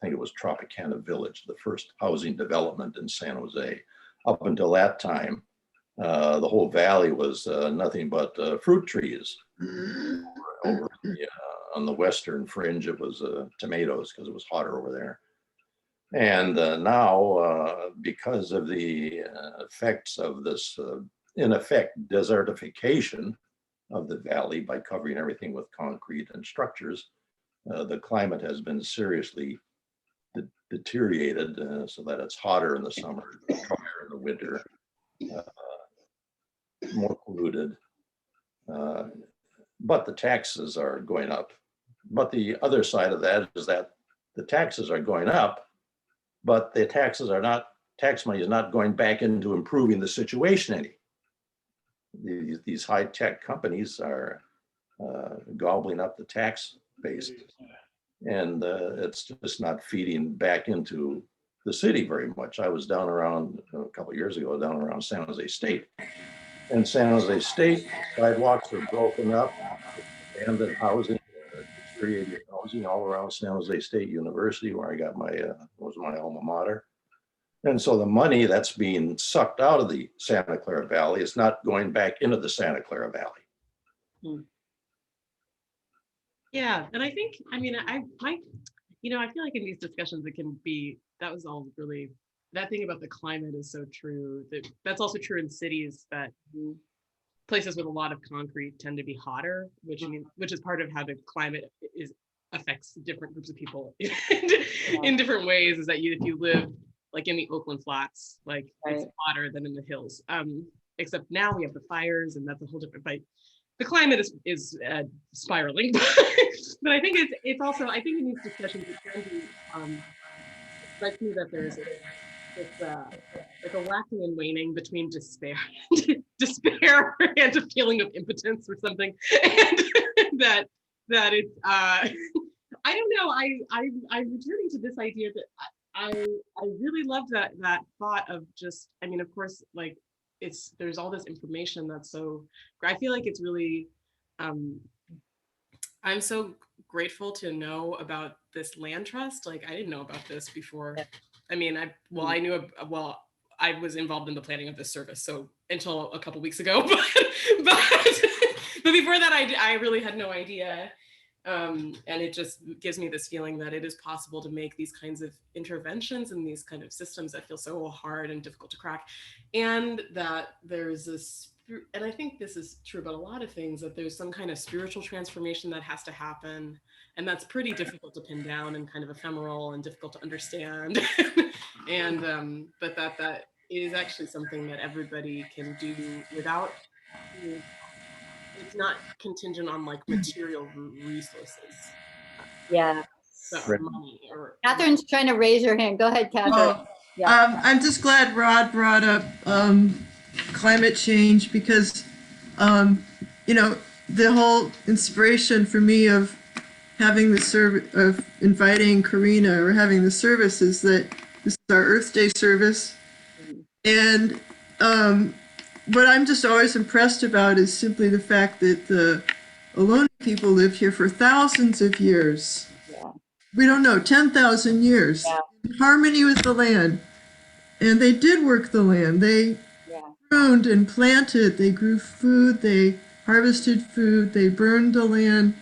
think it was Tropicana Village, the first housing development in San Jose. Up until that time, the whole valley was nothing but fruit trees. Over on the western fringe, it was tomatoes, because it was hotter over there. And now, because of the effects of this, in effect, desertification of the valley by covering everything with concrete and structures, the climate has been seriously deteriorated, so that it's hotter in the summer, drier in the winter, more polluted. but the taxes are going up. But the other side of that is that the taxes are going up, but the tax money is not going back into improving the situation any. These high-tech companies are gobbling up the tax base, and it's just not feeding back into the city very much. I was down around a couple of years ago, down around San Jose State. And San Jose State, sidewalks are broken up, abandoned housing, deteriorated housing all around San Jose State University, where I got my, was my alma mater. And so the money that's being sucked out of the Santa Clara Valley is not going back into the Santa Clara Valley. Yeah, and I think, I mean, I feel like in these discussions it can be, that was all really, that thing about the climate is so true. That's also true in cities, that places with a lot of concrete tend to be hotter, which is part of how the climate affects different groups of people in different ways. Is that if you live like in the Oakland flats, like it's hotter than in the hills. Except now we have the fires, and that's a whole different fight. The climate is spiraling, but I think it's also, I think in these discussions it can be strikes me that there's like a waxing and waning between despair and a feeling of impotence or something, and that it's I don't know, I'm returning to this idea that I really loved that thought of just, I mean, of course, like there's all this information that's so, I feel like it's really, I'm so grateful to know about this land trust. Like I didn't know about this before. I mean, I was involved in the planning of this service, so until a couple weeks ago, but before that, I really had no idea. And it just gives me this feeling that it is possible to make these kinds of interventions and these kind of systems that feel so hard and difficult to crack, and that there's this, and I think this is true about a lot of things, that there's some kind of spiritual transformation that has to happen, and that's pretty difficult to pin down and kind of ephemeral and difficult to understand. And but that is actually something that everybody can do without, it's not contingent on like material resources. Yeah. Money or Catherine's trying to raise her hand. Go ahead, Catherine. I'm just glad Rod brought up climate change, because the whole inspiration for me of having the service, of inviting Corrina or having the service, is that this is our Earth Day service, and what I'm just always impressed about is simply the fact that the Ohlone people lived here for thousands of years. We don't know, 10,000 years, in harmony with the land. And they did work the land. They pruned and planted, they grew food, they harvested food, they burned the land.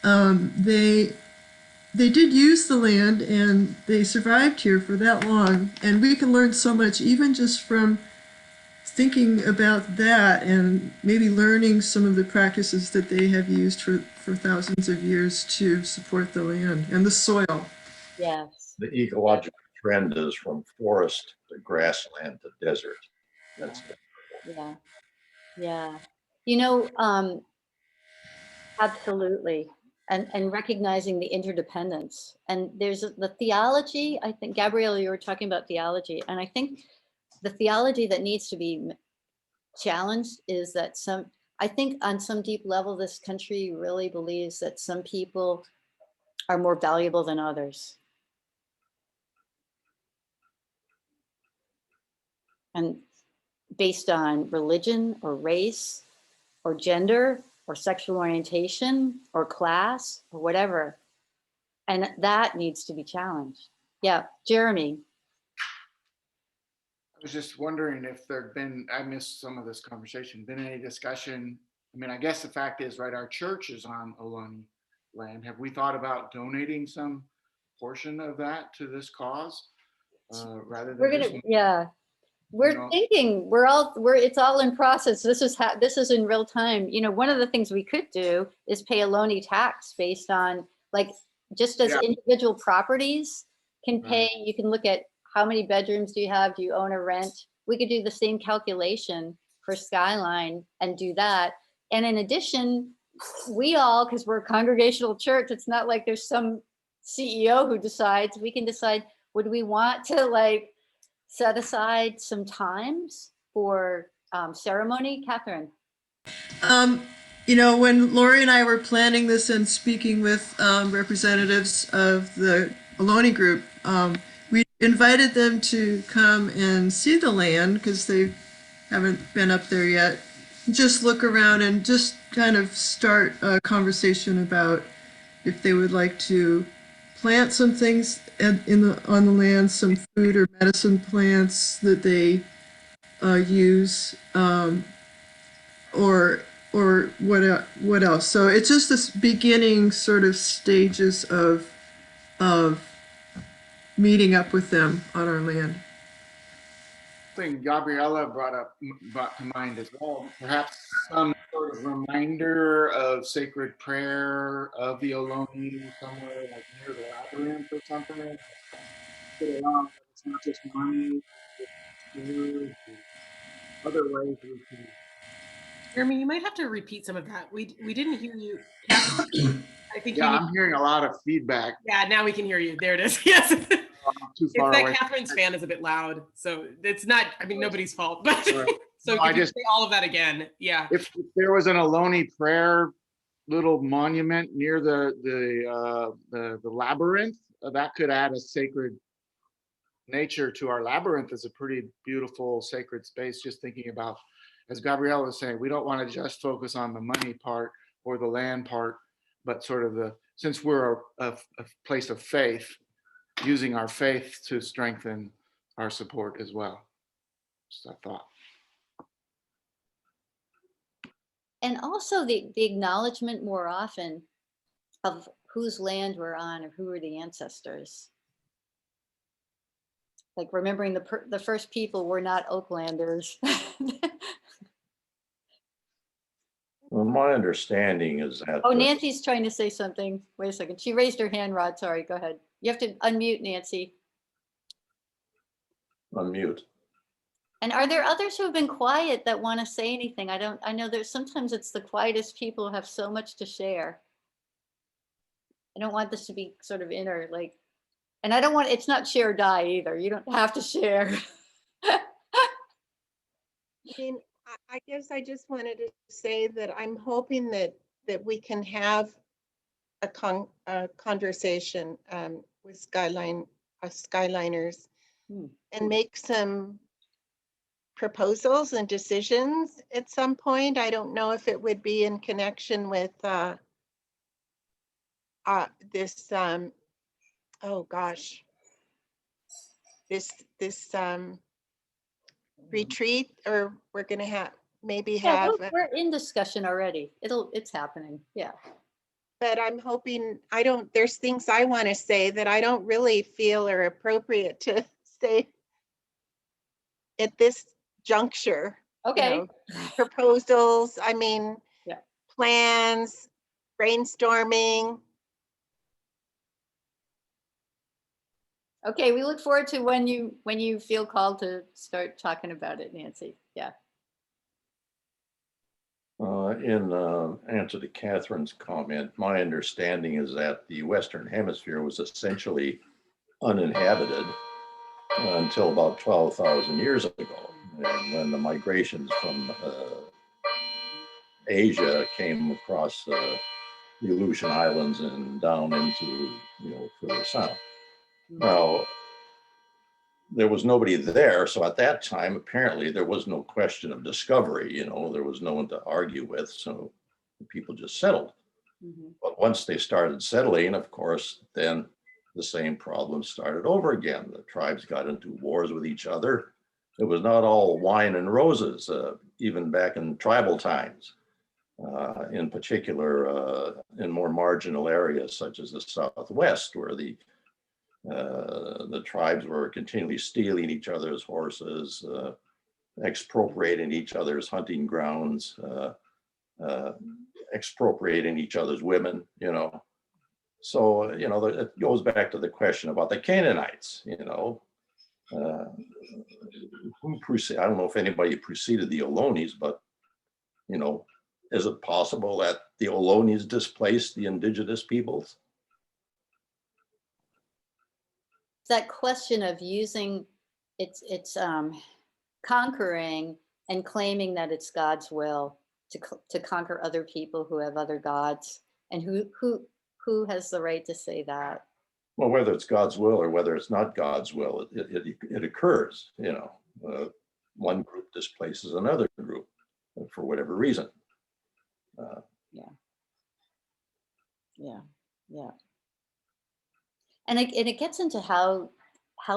They did use the land, and they survived here for that long. And we can learn so much even just from thinking about that, and maybe learning some of the practices that they have used for thousands of years to support the land and the soil. Yes. The ecological trend is from forest to grassland to desert. That's yeah. Absolutely. And recognizing the interdependence. And there's the theology, I think, Gabrielle, you were talking about theology, and I think the theology that needs to be challenged is that I think on some deep level, this country really believes that some people are more valuable than others. And based on religion or race or gender or sexual orientation or class or whatever. And that needs to be challenged. Yeah, Jeremy. I was just wondering if there'd been, I missed some of this conversation, been any discussion? I mean, I guess the fact is, right, our church is on Ohlone land. Have we thought about donating some portion of that to this cause? Rather than we're thinking, it's all in process. This is in real time. One of the things we could do is pay a Ohlone tax based on, like, just as individual properties can pay, you can look at how many bedrooms do you have? Do you own or rent? We could do the same calculation for Skyline and do that. And in addition, we all, because we're a congregational church, it's not like there's some CEO who decides. We can decide, would we want to like set aside some times for ceremony? Catherine? You know, when Lori and I were planning this and speaking with representatives of the Ohlone group, we invited them to come and see the land because they haven't been up there yet. Just look around and just kind of start a conversation about if they would like to plant some things on the land, some food or medicine plants that they use, or what else. So it's just this beginning sort of stages of meeting up with them on our land. Thing Gabriella brought to mind as well, perhaps some sort of reminder of sacred prayer of the Ohlone somewhere like near the labyrinth or something. It's not just money, it's other ways we can. Jeremy, you might have to repeat some of that. We didn't hear you. I think I'm hearing a lot of feedback. Yeah, now we can hear you. There it is. Yes. Too far it's away. that Catherine's fan is a bit loud, so it's not. I mean, nobody's fault, but Right. so No, could you say all of that again? Yeah. If there was an Ohlone prayer little monument near the labyrinth, that could add a sacred nature to our labyrinth. Is a pretty beautiful sacred space. Just thinking about, as Gabrielle was saying, we don't want to just focus on the money part or the land part, but sort of since we're a place of faith, using our faith to strengthen our support as well. Just a thought. And also the acknowledgement more often of whose land we're on or who are the ancestors. Like remembering the first people were not Oaklanders. Well, my understanding is that. Oh, Nancy's trying to say something. Wait a second. She raised her hand, Rod. Sorry, go ahead. You have to unmute, Nancy. Unmute. And are there others who have been quiet that want to say anything? I know there's sometimes it's the quietest people who have so much to share. I don't want this to be sort of inner, like, and I don't want, it's not share or die either. You don't have to share. I mean, I guess I just wanted to say that I'm hoping that we can have a conversation with Skyliners and make some proposals and decisions at some point. I don't know if it would be in connection with this oh gosh, this retreat, or we're going to have we're in discussion already. It's happening. Yeah. But I'm hoping, there's things I want to say that I don't really feel are appropriate to say at this juncture. Okay. You know, proposals, I mean, plans, brainstorming. Okay, we look forward to when you feel called to start talking about it, Nancy. Yeah. In answer to Catherine's comment, my understanding is that the Western Hemisphere was essentially uninhabited until about 12,000 years ago, and when the migrations from Asia came across the Aleutian Islands and down into, further south. Now, there was nobody there, so at that time, apparently, there was no question of discovery. There was no one to argue with, so people just settled. But once they started settling, of course, then the same problem started over again. The tribes got into wars with each other. It was not all wine and roses, even back in tribal times. In particular, in more marginal areas such as the Southwest, where the tribes were continually stealing each other's horses, expropriating each other's hunting grounds, expropriating each other's women, So, it goes back to the question about the Canaanites, I don't know if anybody preceded the Ohlones, but, Is it possible that the Ohlones displaced the indigenous peoples? That question of using it's conquering and claiming that it's God's will to conquer other people who have other gods, and who has the right to say that? Well, whether it's God's will or whether it's not God's will, it occurs. You know, one group displaces another group for whatever reason. Yeah. And it gets into how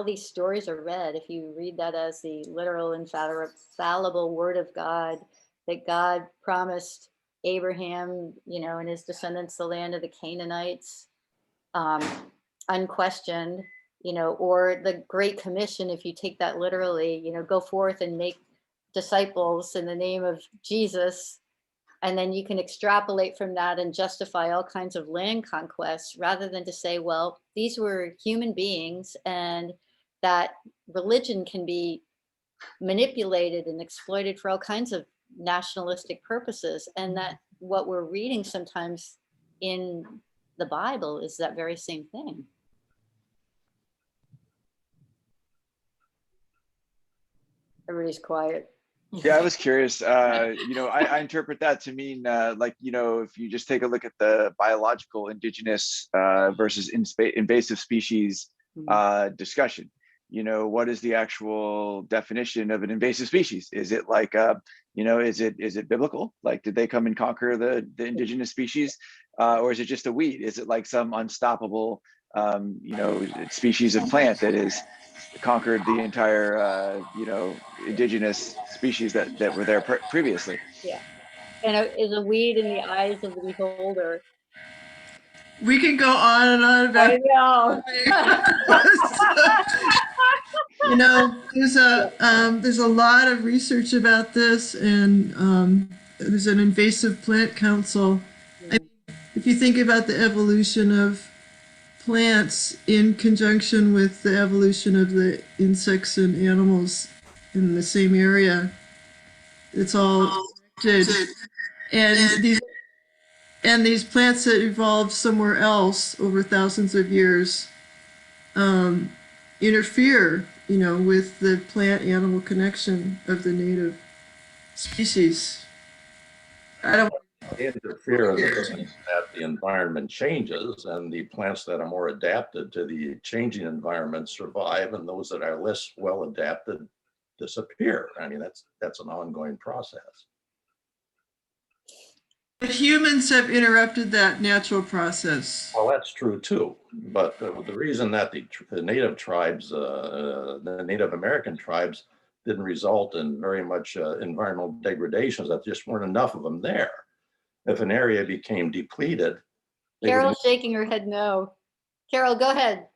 these stories are read. If you read that as the literal, infallible word of God, that God promised Abraham, you know, and his descendants the land of the Canaanites, unquestioned, you know, or the Great Commission, if you take that literally, you know, go forth and make disciples in the name of Jesus. And then you can extrapolate from that and justify all kinds of land conquests, rather than to say, well, these were human beings, and that religion can be manipulated and exploited for all kinds of nationalistic purposes. And that what we're reading sometimes in the Bible is that very same thing. Everybody's quiet. Yeah, I was curious. You know, I interpret that to mean like, you know, if you just take a look at the biological indigenous versus invasive species discussion, you know, what is the actual definition of an invasive species? Is it like, you know, is it biblical? Like, did they come and conquer the indigenous species, or is it just a weed? Is it like some unstoppable, you know, species of plant that is conquered the entire, you know, indigenous species that were there previously? Yeah, and is a weed in the eyes of the beholder. We can go on and on about. I know. You know, there's a lot of research about this, and there's an invasive plant council. I mean, if you think about the evolution of plants in conjunction with the evolution of the insects and animals in the same area, it's all connected. And these plants that evolved somewhere else over thousands of years interfere, you know, with the plant-animal connection of the native species. I don't interfere in the sense that the environment changes, and the plants that are more adapted to the changing environment survive, and those that are less well adapted disappear. I mean, that's an ongoing process. But humans have interrupted that natural process. Well, that's true too. But the reason that the native tribes, the Native American tribes, didn't result in very much environmental degradation is that just weren't enough of them there. If an area became depleted. Carol's shaking her head no. Carol, go ahead.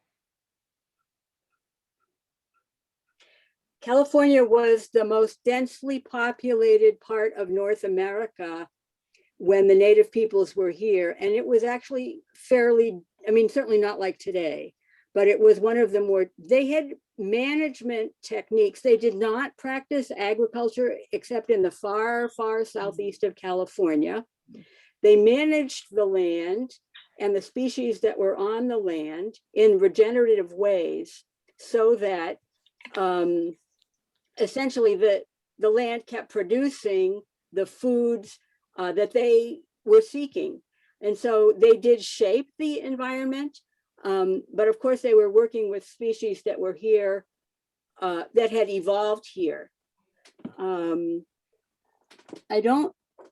California was the most densely populated part of North America when the native peoples were here. And it was actually fairly, I mean, certainly not like today, but it was one of the more, they had management techniques. They did not practice agriculture except in the far, far southeast of California. They managed the land and the species that were on the land in regenerative ways so that essentially the land kept producing the foods that they were seeking. And so they did shape the environment, but of course they were working with species that were here, that had evolved here.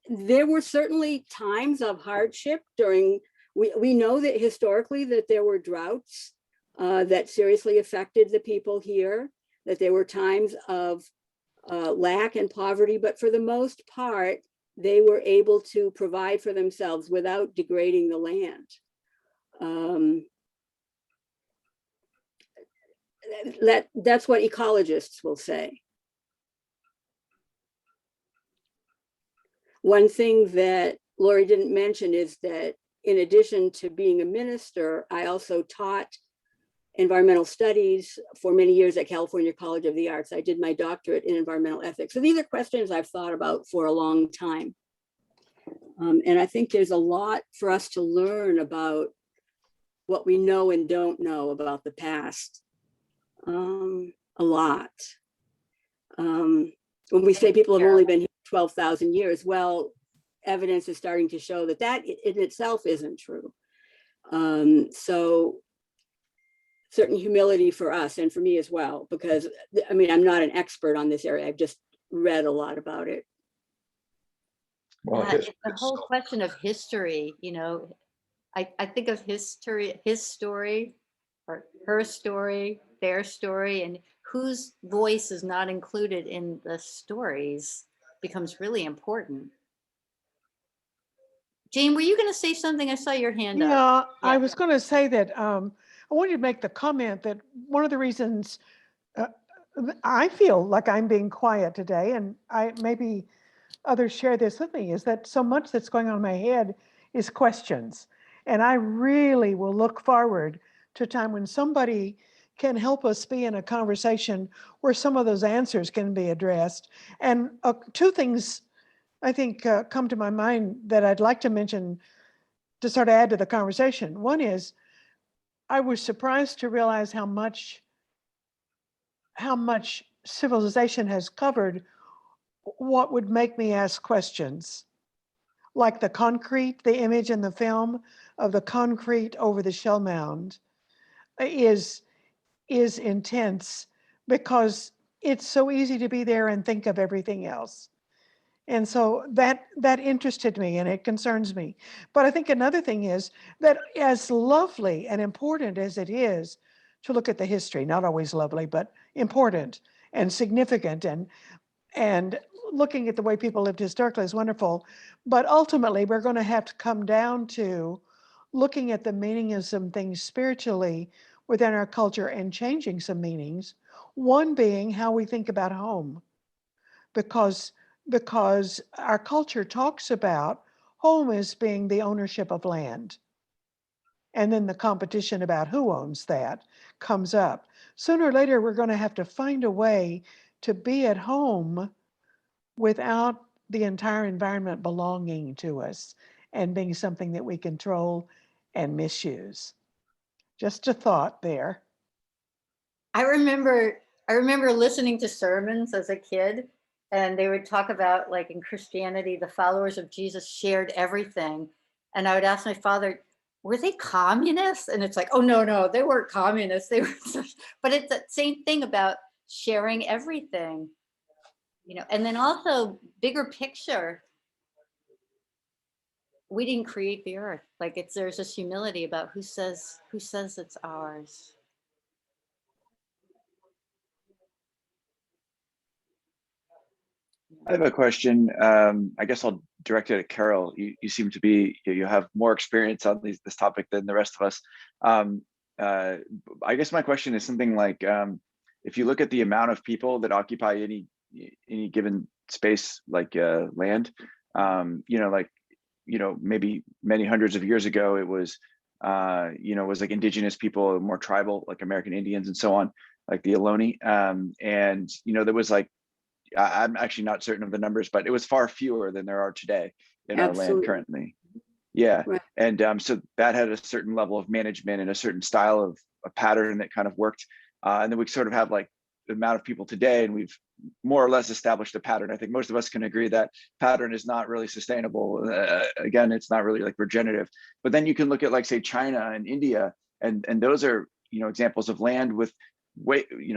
There were certainly times of hardship during, we know that historically that there were droughts that seriously affected the people here, that there were times of lack and poverty, but for the most part, they were able to provide for themselves without degrading the land. That's what ecologists will say. One thing that Lori didn't mention is that in addition to being a minister, I also taught environmental studies for many years at California College of the Arts. I did my doctorate in environmental ethics. So these are questions I've thought about for a long time. And I think there's a lot for us to learn about what we know and don't know about the past. A lot. When we say people have only been here 12,000 years, well, evidence is starting to show that that in itself isn't true. So certain humility for us and for me as well, because I mean, I'm not an expert on this area. I've just read a lot about it. Well, It's the whole question of history, you know, I think of history, his story or her story, their story, and whose voice is not included in the stories becomes really important. Jane, were you going to say something? I saw your hand up. Yeah, I was going to say that I wanted to make the comment that one of the reasons I feel like I'm being quiet today, and maybe others share this with me, is that so much that's going on in my head is questions. And I really will look forward to a time when somebody can help us be in a conversation where some of those answers can be addressed. And two things I think come to my mind that I'd like to mention to sort of add to the conversation. One is, I was surprised to realize how much civilization has covered what would make me ask questions. Like the concrete, the image in the film of the concrete over the shell mound is intense because it's so easy to be there and think of everything else. And so that interested me and it concerns me. But I think another thing is that as lovely and important as it is to look at the history, not always lovely, but important and significant, and looking at the way people lived historically is wonderful. But ultimately, we're going to have to come down to looking at the meaning of some things spiritually within our culture and changing some meanings. One being how we think about home, because our culture talks about home as being the ownership of land. And then the competition about who owns that comes up. Sooner or later, we're going to have to find a way to be at home without the entire environment belonging to us and being something that we control and misuse. Just a thought there. I remember listening to sermons as a kid, and they would talk about, like, in Christianity, the followers of Jesus shared everything. And I would ask my father, were they communists? And it's like, oh, no, they weren't communists. They were, but it's the same thing about sharing everything, you know. And then also bigger picture, we didn't create the earth. Like, there's this humility about who says it's ours. I have a question. I guess I'll direct it at Carol. You seem to be, you have more experience on this topic than the rest of us. I guess my question is something like, if you look at the amount of people that occupy any given space, like land, maybe many hundreds of years ago, it was, was like indigenous people, more tribal, like American Indians and so on, like the Ohlone. And, there was like, I'm actually not certain of the numbers, but it was far fewer than there are today in our land currently. Yeah. Right. And so that had a certain level of management and a certain style of a pattern that kind of worked. And then we sort of have like the amount of people today, and we've more or less established a pattern. I think most of us can agree that pattern is not really sustainable. Again, it's not really like regenerative. But then you can look at, like, say, China and India, and those are, examples of land with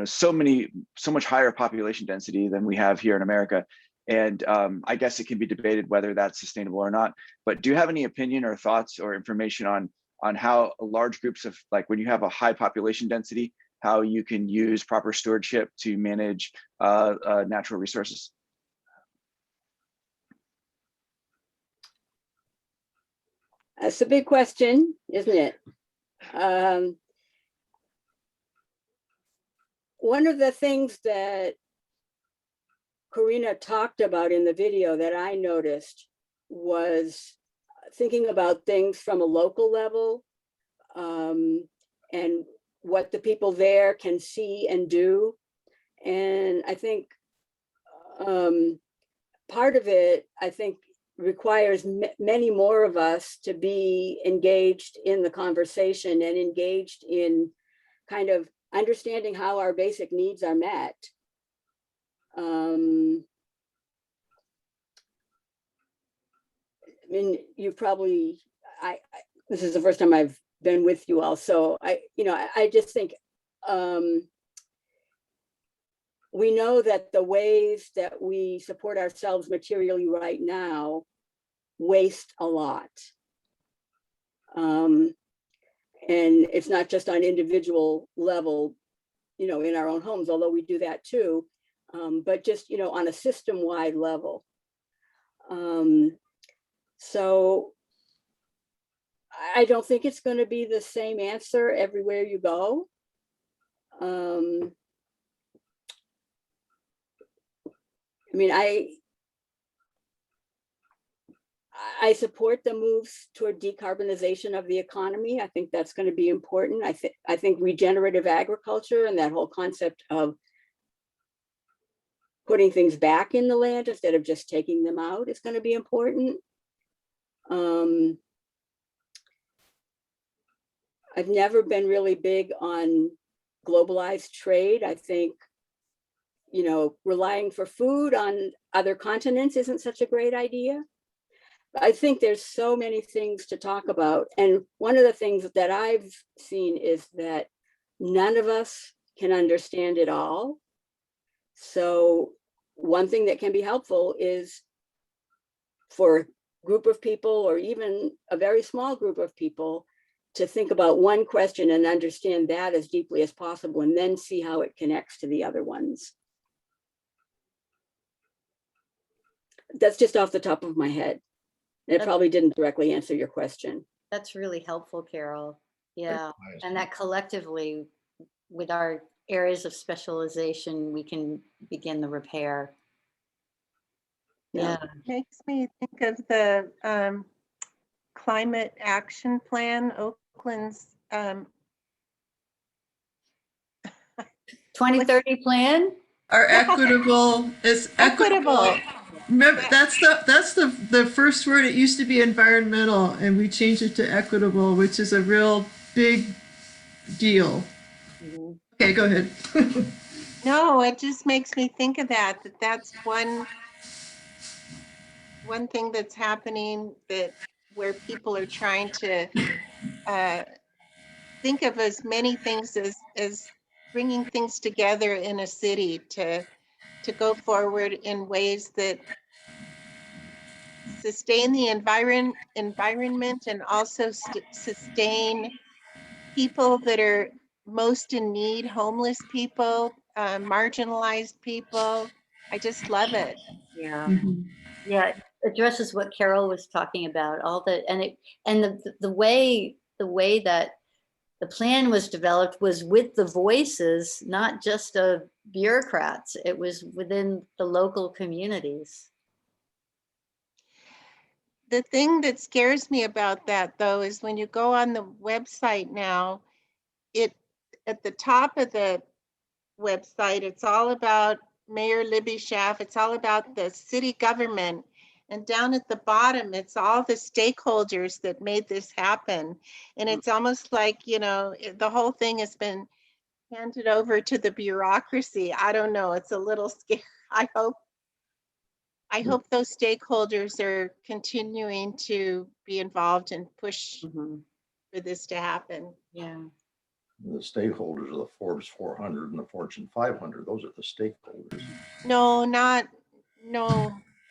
so much higher population density than we have here in America. And I guess it can be debated whether that's sustainable or not. But do you have any opinion or thoughts or information on how large groups of, like, when you have a high population density, how you can use proper stewardship to manage natural resources? That's a big question, isn't it? One of the things that Corrina talked about in the video that I noticed was thinking about things from a local level, and what the people there can see and do. And I think part of it, requires many more of us to be engaged in the conversation and engaged in kind of understanding how our basic needs are met. I mean, you probably, this is the first time I've been with you all, so I just think we know that the ways that we support ourselves materially right now waste a lot. And it's not just on individual level, in our own homes, although we do that too, but just, on a system-wide level. So I don't think it's going to be the same answer everywhere you go. I mean, I support the moves toward decarbonization of the economy. I think that's going to be important. I think regenerative agriculture and that whole concept of putting things back in the land instead of just taking them out is going to be important. I've never been really big on globalized trade. I think, relying for food on other continents isn't such a great idea. I think there's so many things to talk about. And one of the things that I've seen is that none of us can understand it all. So one thing that can be helpful is for a group of people, or even a very small group of people, to think about one question and understand that as deeply as possible, and then see how it connects to the other ones. That's just off the top of my head. It probably didn't directly answer your question. That's really helpful, Carol. Yeah, and that collectively, with our areas of specialization, we can begin the repair. Yeah. Makes me think of the climate action plan, Oakland's 2030 plan? Our equitable is equitable. Remember, that's the first word. It used to be environmental, and we changed it to equitable, which is a real big deal. Mm-hmm. Okay, go ahead. No, it just makes me think of that's one thing that's happening, where people are trying to think of as many things as bringing things together in a city to go forward in ways that sustain the environment and also sustain people that are most in need, homeless people, marginalized people. I just love it. Yeah. Yeah, it addresses what Carol was talking about, all the, and the way that the plan was developed was with the voices, not just of bureaucrats. It was within the local communities. The thing that scares me about that, though, is when you go on the website now, at the top of the website, it's all about Mayor Libby Schaaf. It's all about the city government. And down at the bottom, it's all the stakeholders that made this happen. And it's almost like, the whole thing has been handed over to the bureaucracy. I don't know. It's a little scary. I hope those stakeholders are continuing to be involved and push for this to happen. Yeah. The stakeholders are the Forbes 400 and the Fortune 500. Those are the stakeholders. No,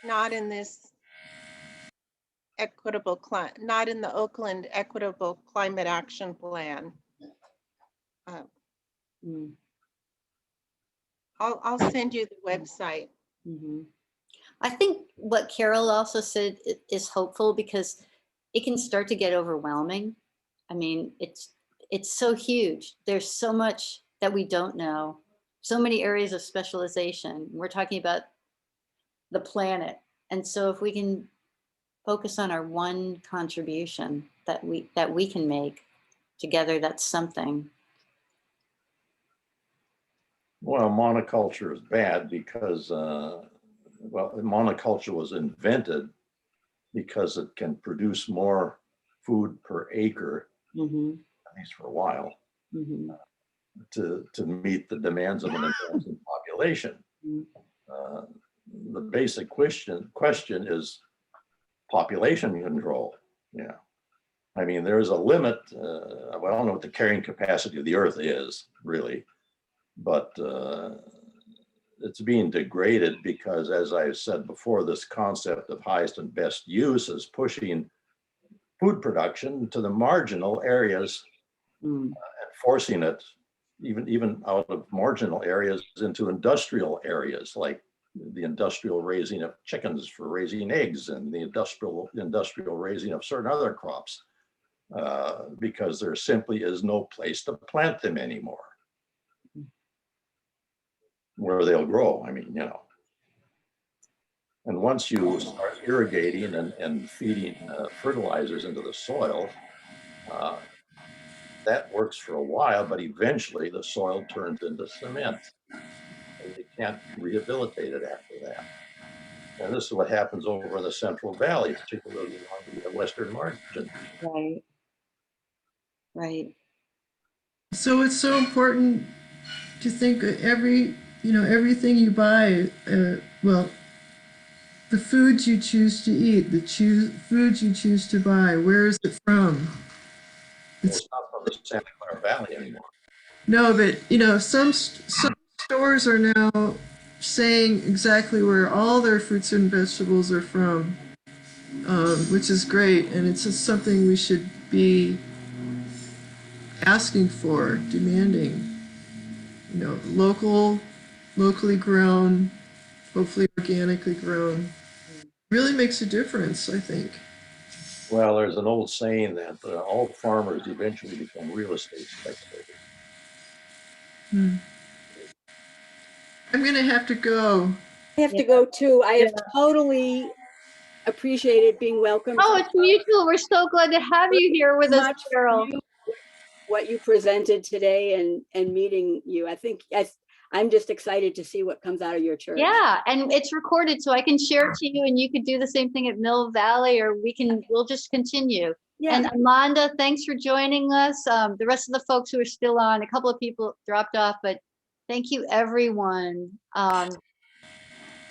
not in this equitable climate, not in the Oakland Equitable Climate Action Plan. I'll send you the website. I think what Carol also said is hopeful, because it can start to get overwhelming. I mean, it's so huge. There's so much that we don't know, so many areas of specialization. We're talking about the planet. And so if we can focus on our one contribution that we can make together, that's something. Well, monoculture is bad because, monoculture was invented because it can produce more food per acre, Mm-hmm. at least for a while, Mm-hmm. to meet the demands of an advancing population. The basic question is population control. Yeah. I mean, there is a limit. I don't know what the carrying capacity of the earth is really, but it's being degraded because, as I said before, this concept of highest and best use is pushing food production to the marginal areas and forcing it even out of marginal areas into industrial areas, like the industrial raising of chickens for raising eggs and the industrial raising of certain other crops, because there simply is no place to plant them anymore where they'll grow. I mean, you know. And once you start irrigating and feeding fertilizers into the soil, that works for a while, but eventually the soil turns into cement and you can't rehabilitate it after that. And this is what happens over in the Central Valley, particularly on the western margin. Right. Right. So it's so important to think everything you buy, well, the foods you choose to eat, foods you choose to buy, where is it from? It's not from the Santa Clara Valley anymore. No, but some stores are now saying exactly where all their fruits and vegetables are from, which is great, and it's just something we should be asking for, demanding. Locally grown, hopefully organically grown, really makes a difference, I think. Well, there's an old saying that all farmers eventually become real estate speculators. I'm going to have to go. I have to go too. I have totally appreciated being welcomed. Oh, it's mutual. We're so glad to have you here with us, Carol. What you presented today and meeting you. I think I'm just excited to see what comes out of your church. Yeah, and it's recorded, so I can share it to you, and you could do the same thing at Mill Valley, or we'll just continue. Yeah. And Amanda, thanks for joining us. The rest of the folks who are still on, a couple of people dropped off, but thank you, everyone. Thank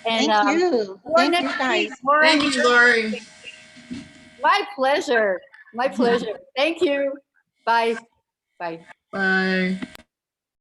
you. Thank you, guys. Thank you, Lori. My pleasure. My pleasure. Thank you. Bye. Bye. Bye.